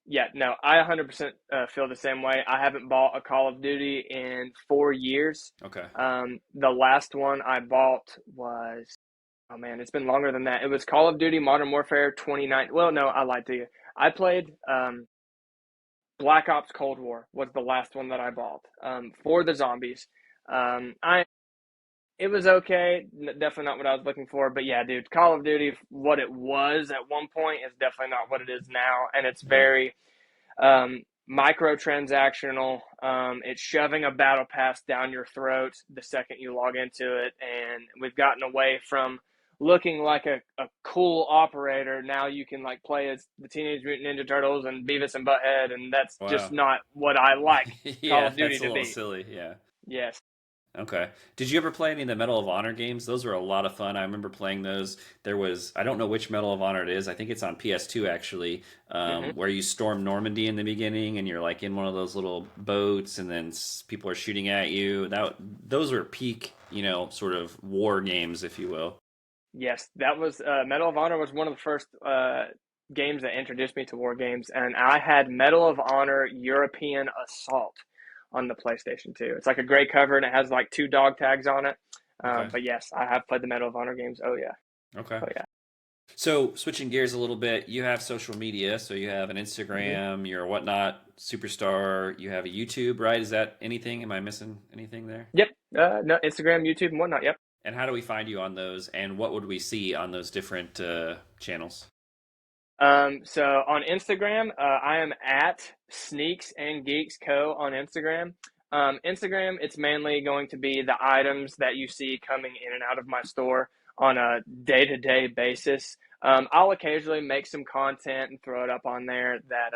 Yeah, no, I 100% feel the same way. I haven't bought a Call of Duty in 4 years. Okay. The last one I bought was, oh man, it's been longer than that. It was Call of Duty Modern Warfare 29. Well, no, I lied to you. I played Black Ops Cold War was the last one that I bought for the zombies. I It was okay, definitely not what I was looking for, but yeah, dude, Call of Duty, what it was at one point is definitely not what it is now, and it's Yeah. very microtransactional. It's shoving a battle pass down your throat the second you log into it, and we've gotten away from looking like a cool operator. Now you can like play as the Teenage Mutant Ninja Turtles and Beavis and Butthead, and that's just Wow. not what I like Call Yeah, of Duty that's a to little be. silly. Yeah. Yes. Okay. Did you ever play any of the Medal of Honor games? Those were a lot of fun. I remember playing those. There was, I don't know which Medal of Honor it is. I think it's on PS2 actually, Hmm. where you storm Normandy in the beginning and you're like in one of those little boats and then people are shooting at you. Those were peak, sort of war games, if you will. Yes, that was Medal of Honor was one of the first games that introduced me to war games, and I had Medal of Honor European Assault on the PlayStation 2. It's like a gray cover and it has like two dog tags on it. Okay. But yes, I have played the Medal of Honor games. Oh yeah, Okay. oh yeah. So switching gears a little bit, you have social media. So you have an Hmm. Instagram, you're a whatnot superstar. You have a YouTube, right? Is that anything? Am I missing anything there? Yep. No, Instagram, YouTube, and whatnot. Yep. And how do we find you on those? And what would we see on those different channels? So on Instagram, I am at Sneaks and Geeks Co. on Instagram. Instagram, it's mainly going to be the items that you see coming in and out of my store on a day-to-day basis. I'll occasionally make some content and throw it up on there that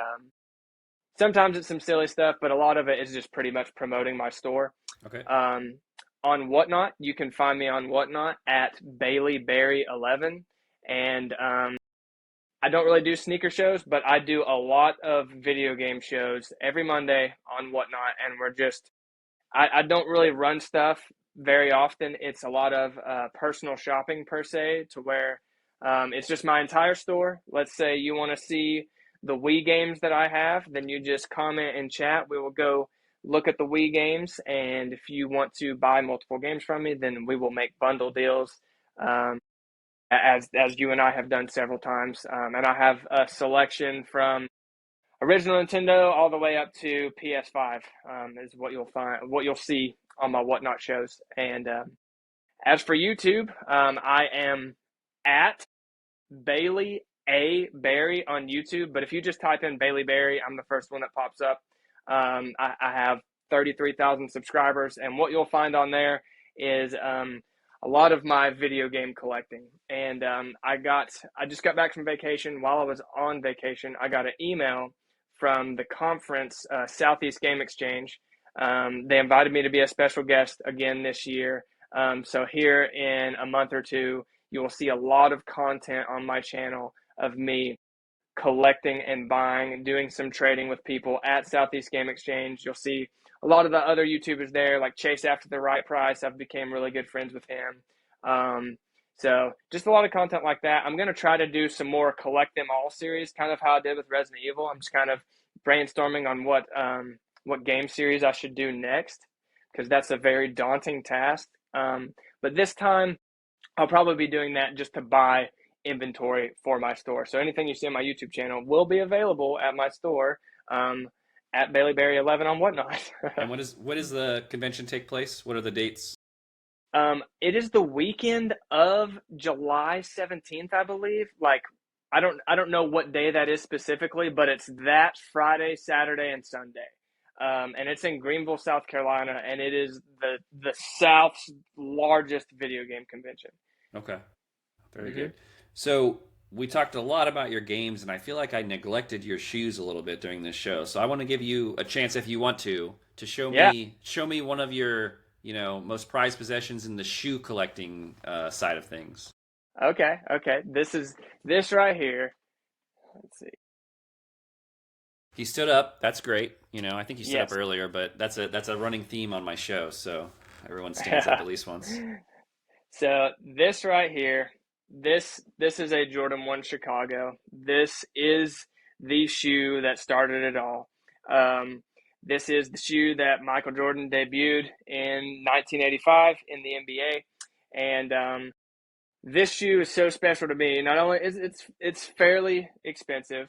sometimes it's some silly stuff, but a lot of it is just pretty much promoting my store. Okay. Um, on Whatnot, you can find me on Whatnot at BaileyBerry11. And I don't really do sneaker shows, but I do a lot of video game shows every Monday on Whatnot, and I don't really run stuff very often. It's a lot of personal shopping per se, to where it's just my entire store. Let's say you want to see the Wii games that I have, then you just comment and chat. We will go look at the Wii games, and if you want to buy multiple games from me, then we will make bundle deals. Um, as you and I have done several times. And I have a selection from original Nintendo all the way up to PS5 is what you'll find, what you'll see on my Whatnot shows. And as for YouTube, I am at Bailey A. Berry on YouTube. But if you just type in Bailey Berry, I'm the first one that pops up. I have 33,000 subscribers, and what you'll find on there is a lot of my video game collecting. And I just got back from vacation. While I was on vacation, I got an email from the conference, Southeast Game Exchange. They invited me to be a special guest again this year. So here in a month or two, you will see a lot of content on my channel of me collecting and buying, doing some trading with people at Southeast Game Exchange. You'll see a lot of the other YouTubers there, like Chase After the Right Price. I've became really good friends with him. So just a lot of content like that. I'm going to try to do some more collect them all series, kind of how I did with Resident Evil. I'm just kind of brainstorming on what game series I should do next, because that's a very daunting task. But this time, I'll probably be doing that just to buy inventory for my store. So anything you see on my YouTube channel will be available at my store at BaileyBerry11 on Whatnot. And what is the convention take place? What are the dates? It is the weekend of July 17th, I believe. Like I don't know what day that is specifically, but it's that Friday, Saturday, and Sunday. And it's in Greenville, South Carolina, and it is the South's largest video game convention. Okay. Very Hmm. good. So we talked a lot about your games, and I feel like I neglected your shoes a little bit during this show. So I want to give you a chance, if you want to show Yeah. me one of your most prized possessions in the shoe collecting side of things. Okay, okay. This right here. Let's see. He stood up. That's great. I think he stood up Yes. earlier, but that's a running theme on my show. So everyone stands up at least once. So this right here, this is a Jordan 1 Chicago. This is the shoe that started it all. Um, this is the shoe that Michael Jordan debuted in 1985 in the NBA, and this shoe is so special to me. Not only is it's fairly expensive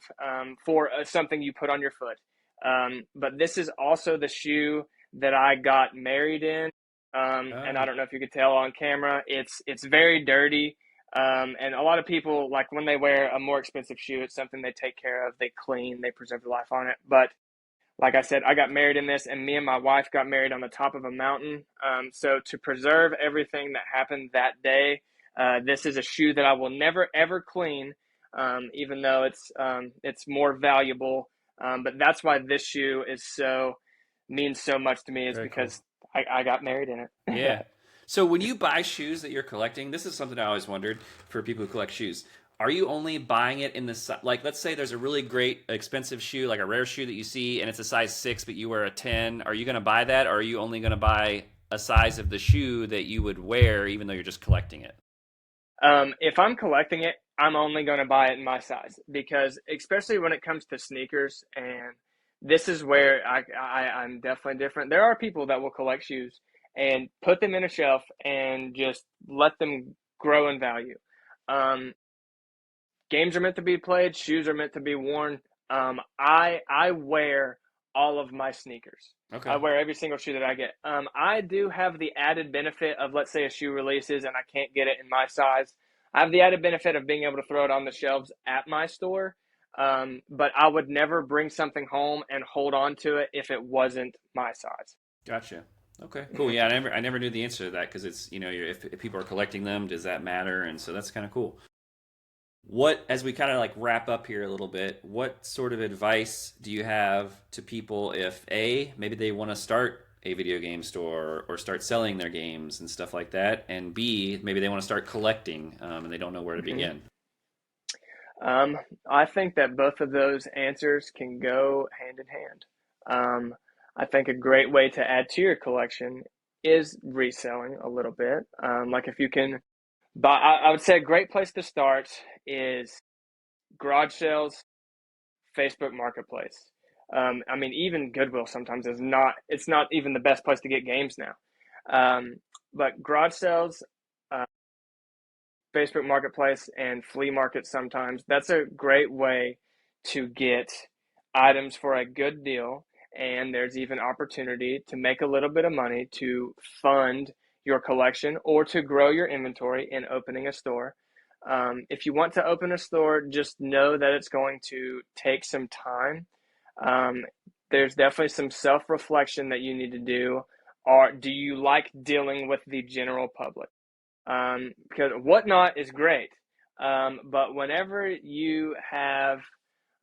for something you put on your foot, but this is also the shoe that I got married in. And I Oh, don't know if you could tell on camera. It's very dirty, and a lot of people, like, when they wear a more expensive shoe, it's something they take care of, they clean, they preserve the life on it. But like I said, I got married in this, and me and my wife got married on the top of a mountain. So to preserve everything that happened that day, this is a shoe that I will never ever clean, even though it's more valuable. But that's why this shoe means so much to me, is very cool. because I got married in it. Yeah. So when you buy shoes that you're collecting, this is something I always wondered for people who collect shoes. Are you only buying it in the like? Let's say there's a really great expensive shoe, like a rare shoe that you see, and it's a size 6, but you wear a 10. Are you going to buy that, or are you only going to buy a size of the shoe that you would wear, even though you're just collecting it? If I'm collecting it, I'm only going to buy it in my size, because especially when it comes to sneakers, and this is where I'm definitely different. There are people that will collect shoes and put them in a shelf and just let them grow in value. Um, Games are meant to be played, shoes are meant to be worn. I wear all of my sneakers. I Okay. wear every single shoe that I get. I do have the added benefit of, let's say a shoe releases and I can't get it in my size. I have the added benefit of being able to throw it on the shelves at my store. But I would never bring something home and hold on to it if it wasn't my size. Gotcha. Okay. Cool. Yeah, I never knew the answer to that because it's if people are collecting them, does that matter? And so that's kind of cool. What, as we kind of like wrap up here a little bit, what sort of advice do you have to people if A, maybe they want to start a video game store or start selling their games and stuff like that, and B, maybe they want to start collecting and they don't know where to Mhm. begin? I think that both of those answers can go hand in hand. I think a great way to add to your collection is reselling a little bit. Like, if you can buy, I would say a great place to start is garage sales, Facebook Marketplace. I mean, even Goodwill sometimes it's not even the best place to get games now. But garage sales, uh, Facebook Marketplace, and flea markets sometimes. That's a great way to get items for a good deal. And there's even opportunity to make a little bit of money to fund your collection or to grow your inventory in opening a store. If you want to open a store, just know that it's going to take some time. Um, there's definitely some self reflection that you need to do. Or do you like dealing with the general public? Because whatnot is great. But whenever you have,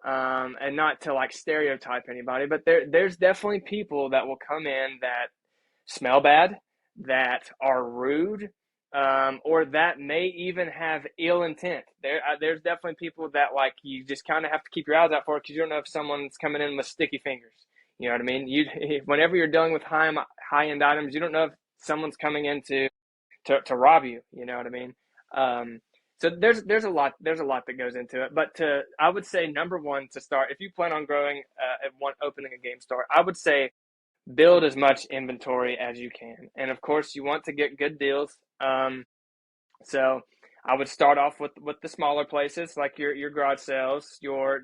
and not to like stereotype anybody, but there's definitely people that will come in that smell bad, that are rude, or that may even have ill intent. There's definitely people that, like, you just kind of have to keep your eyes out for, because you don't know if someone's coming in with sticky fingers. You know what I mean? Whenever you're dealing with high end items, you don't know if someone's coming in to rob you. You know what I mean? Um, so there's a lot that goes into it. But I would say, number one, to start, if you plan on growing at one opening a game store, I would say build as much inventory as you can, and of course you want to get good deals. So I would start off with the smaller places, like your garage sales, your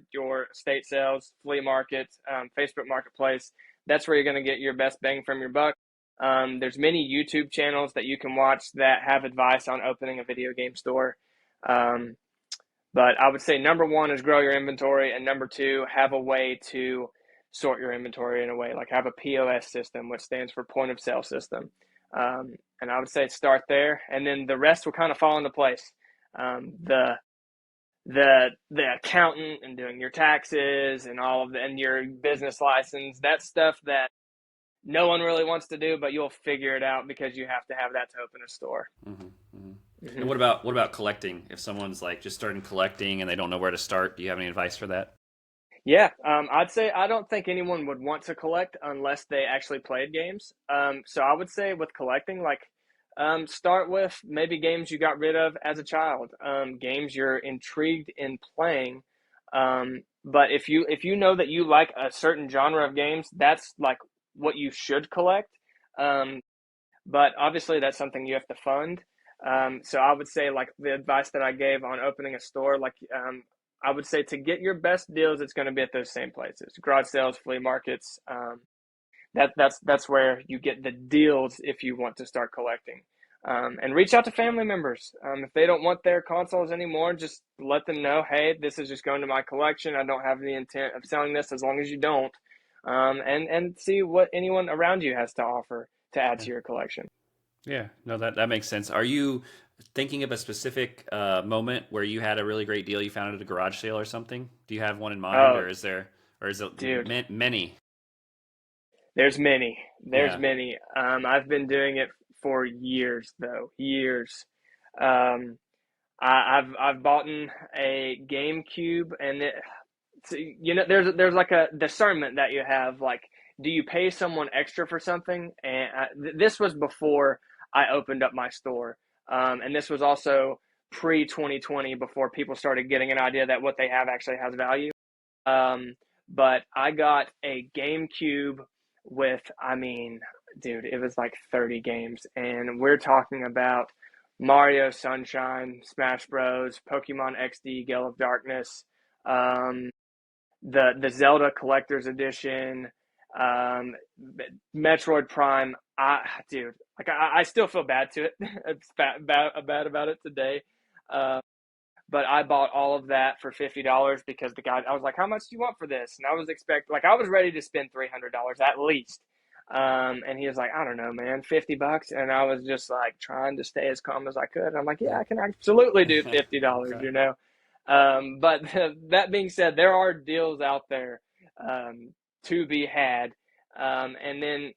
estate sales, flea markets, Facebook Marketplace. That's where you're going to get your best bang from your buck. There's many YouTube channels that you can watch that have advice on opening a video game store. Um, but I would say number one is grow your inventory, and number two, have a way to sort your inventory in a way, like have a POS system, which stands for point of sale system. And I would say start there, and then the rest will kind of fall into place. The accountant and doing your taxes and all of the, and your business license, that stuff that no one really wants to do, but you'll figure it out because you have to have that to open a store. Hmm. Hmm. And Hmm. what about collecting? If someone's like just starting collecting and they don't know where to start, do you have any advice for that? Yeah, I'd say I don't think anyone would want to collect unless they actually played games. So I would say with collecting, like, start with maybe games you got rid of as a child, games you're intrigued in playing. But if you know that you like a certain genre of games, that's like what you should collect. Um, but obviously that's something you have to fund. So I would say like the advice that I gave on opening a store, like I would say to get your best deals, it's going to be at those same places: garage sales, flea markets. That's where you get the deals if you want to start collecting. And reach out to family members. If they don't want their consoles anymore, just let them know, hey, this is just going to my collection. I don't have the intent of selling this as long as you don't. And see what anyone around you has to offer to add Yeah. to your collection. Yeah, no, that makes sense. Are you thinking of a specific moment where you had a really great deal you found at a garage sale or something? Do you have one in mind, Oh, or is it dude, many? there's many. There's Yeah. many. I've been doing it for years, though. Years. Um, I've bought a GameCube, and there's like a discernment that you have. Like, do you pay someone extra for something? And this was before I opened up my store, and this was also pre 2020, before people started getting an idea that what they have actually has value. Um, but I got a GameCube with, I mean, dude, it was like 30 games, and we're talking about Mario Sunshine, Smash Bros, Pokemon XD, Gale of Darkness, um, the Zelda Collector's Edition, um, Metroid Prime. Dude, like I still feel bad to it. It's bad about it today. Uh, but I bought all of that for $50 because the guy, I was like, how much do you want for this? And I was like, I was ready to spend $300 at least. And he was like, I don't know, man, $50. And I was just like trying to stay as calm as I could. And I'm like, yeah, I can absolutely do $50, Okay. But that being said, there are deals out there, to be had. And then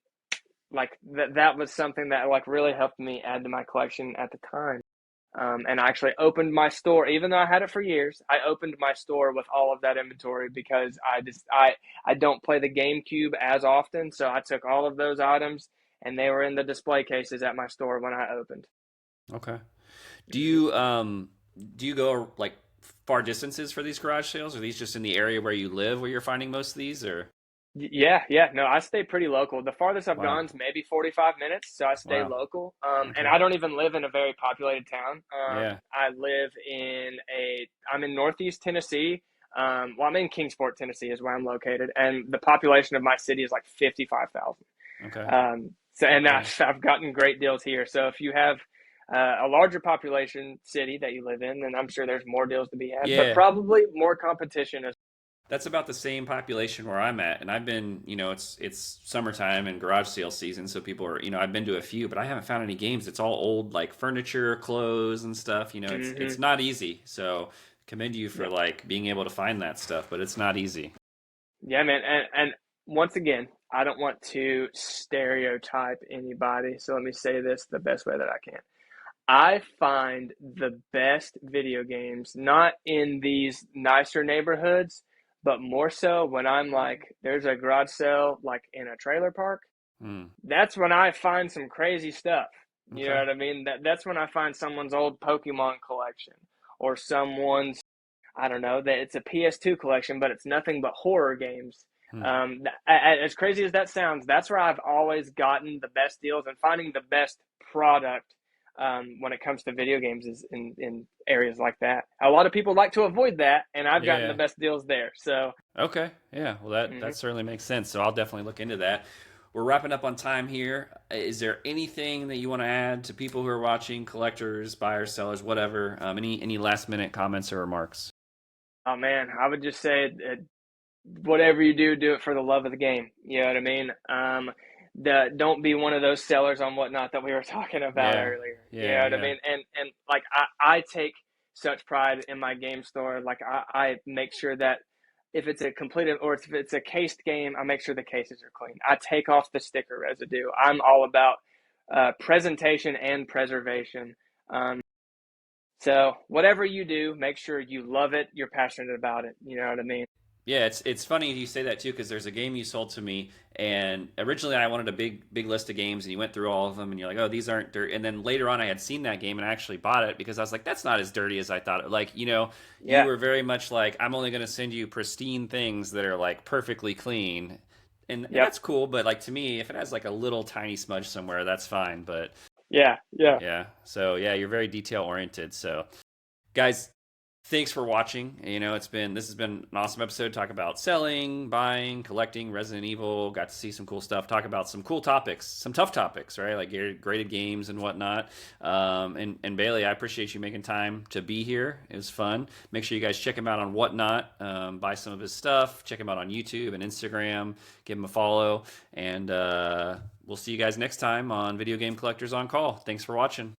like that was something that like really helped me add to my collection at the time. And I actually opened my store, even though I had it for years. I opened my store with all of that inventory because I don't play the GameCube as often, so I took all of those items and they were in the display cases at my store when I opened. Okay. Do Mhm. you go like far distances for these garage sales? Are these just in the area where you live where you're finding most of these, or? Yeah, yeah. No, I stay pretty local. The farthest I've Wow. gone is maybe 45 minutes, so I stay Wow. local. And Okay. I don't even live in a very populated town. Yeah. I'm in Northeast Tennessee. Well, I'm in Kingsport, Tennessee, is where I'm located, and the population of my city is like 55,000. Okay. And Okay. I've gotten great deals here. So if you have a larger population city that you live in, then I'm sure there's more deals to be had, but Yeah. probably more competition as That's about the same population where I'm at, and I've been, it's summertime and garage sale season, so people are, I've been to a few, but I haven't found any games. It's all old, like furniture, clothes, and stuff. It's well. not easy. So commend you Hmm. for like being able to find that stuff, but it's not easy. Yeah, man. And once again, I don't want to stereotype anybody. So let me say this the best way that I can. I find the best video games not in these nicer neighborhoods, but more so when I'm like, there's a garage sale like in a trailer park. Hmm. That's when I find some crazy stuff. You know Okay. what I mean? That's when I find someone's old Pokemon collection or someone's, I don't know, that it's a PS2 collection, but it's nothing but horror games. Hmm. As crazy as that sounds, that's where I've always gotten the best deals, and finding the best product when it comes to video games is in areas like that. A lot of people like to avoid that, and I've gotten the Yeah. best deals there. So, Okay. Yeah. Well, that mhm. certainly makes sense. So I'll definitely look into that. We're wrapping up on time here. Is there anything that you want to add to people who are watching, collectors, buyers, sellers, whatever? Any last minute comments or remarks? Oh man, I would just say whatever you do, do it for the love of the game. You know what I mean? Don't be one of those sellers on whatnot that we were talking about Yeah. earlier. You know Yeah. what I Yeah. mean? And like I take such pride in my game store. Like I make sure that if it's a completed or if it's a cased game, I make sure the cases are clean. I take off the sticker residue. I'm all about presentation and preservation. So whatever you do, make sure you love it. You're passionate about it. You know what I mean? Yeah, it's funny you say that too because there's a game you sold to me, and originally I wanted a big list of games, and you went through all of them, and you're like, oh, these aren't dirty. And then later on, I had seen that game and I actually bought it because I was like, that's not as dirty as I thought. Like, you Yeah. were very much like, I'm only going to send you pristine things that are like perfectly clean, and Yep. that's cool. But like to me, if it has like a little tiny smudge somewhere, that's fine. But Yeah. Yeah. yeah, so yeah, you're very detail oriented. So guys, thanks for watching. This has been an awesome episode. Talk about selling, buying, collecting, Resident Evil. Got to see some cool stuff. Talk about some cool topics, some tough topics, right? Like graded games and whatnot. And Bailey, I appreciate you making time to be here. It was fun. Make sure you guys check him out on Whatnot. Buy some of his stuff. Check him out on YouTube and Instagram. Give him a follow. And we'll see you guys next time on Video Game Collectors on Call. Thanks for watching.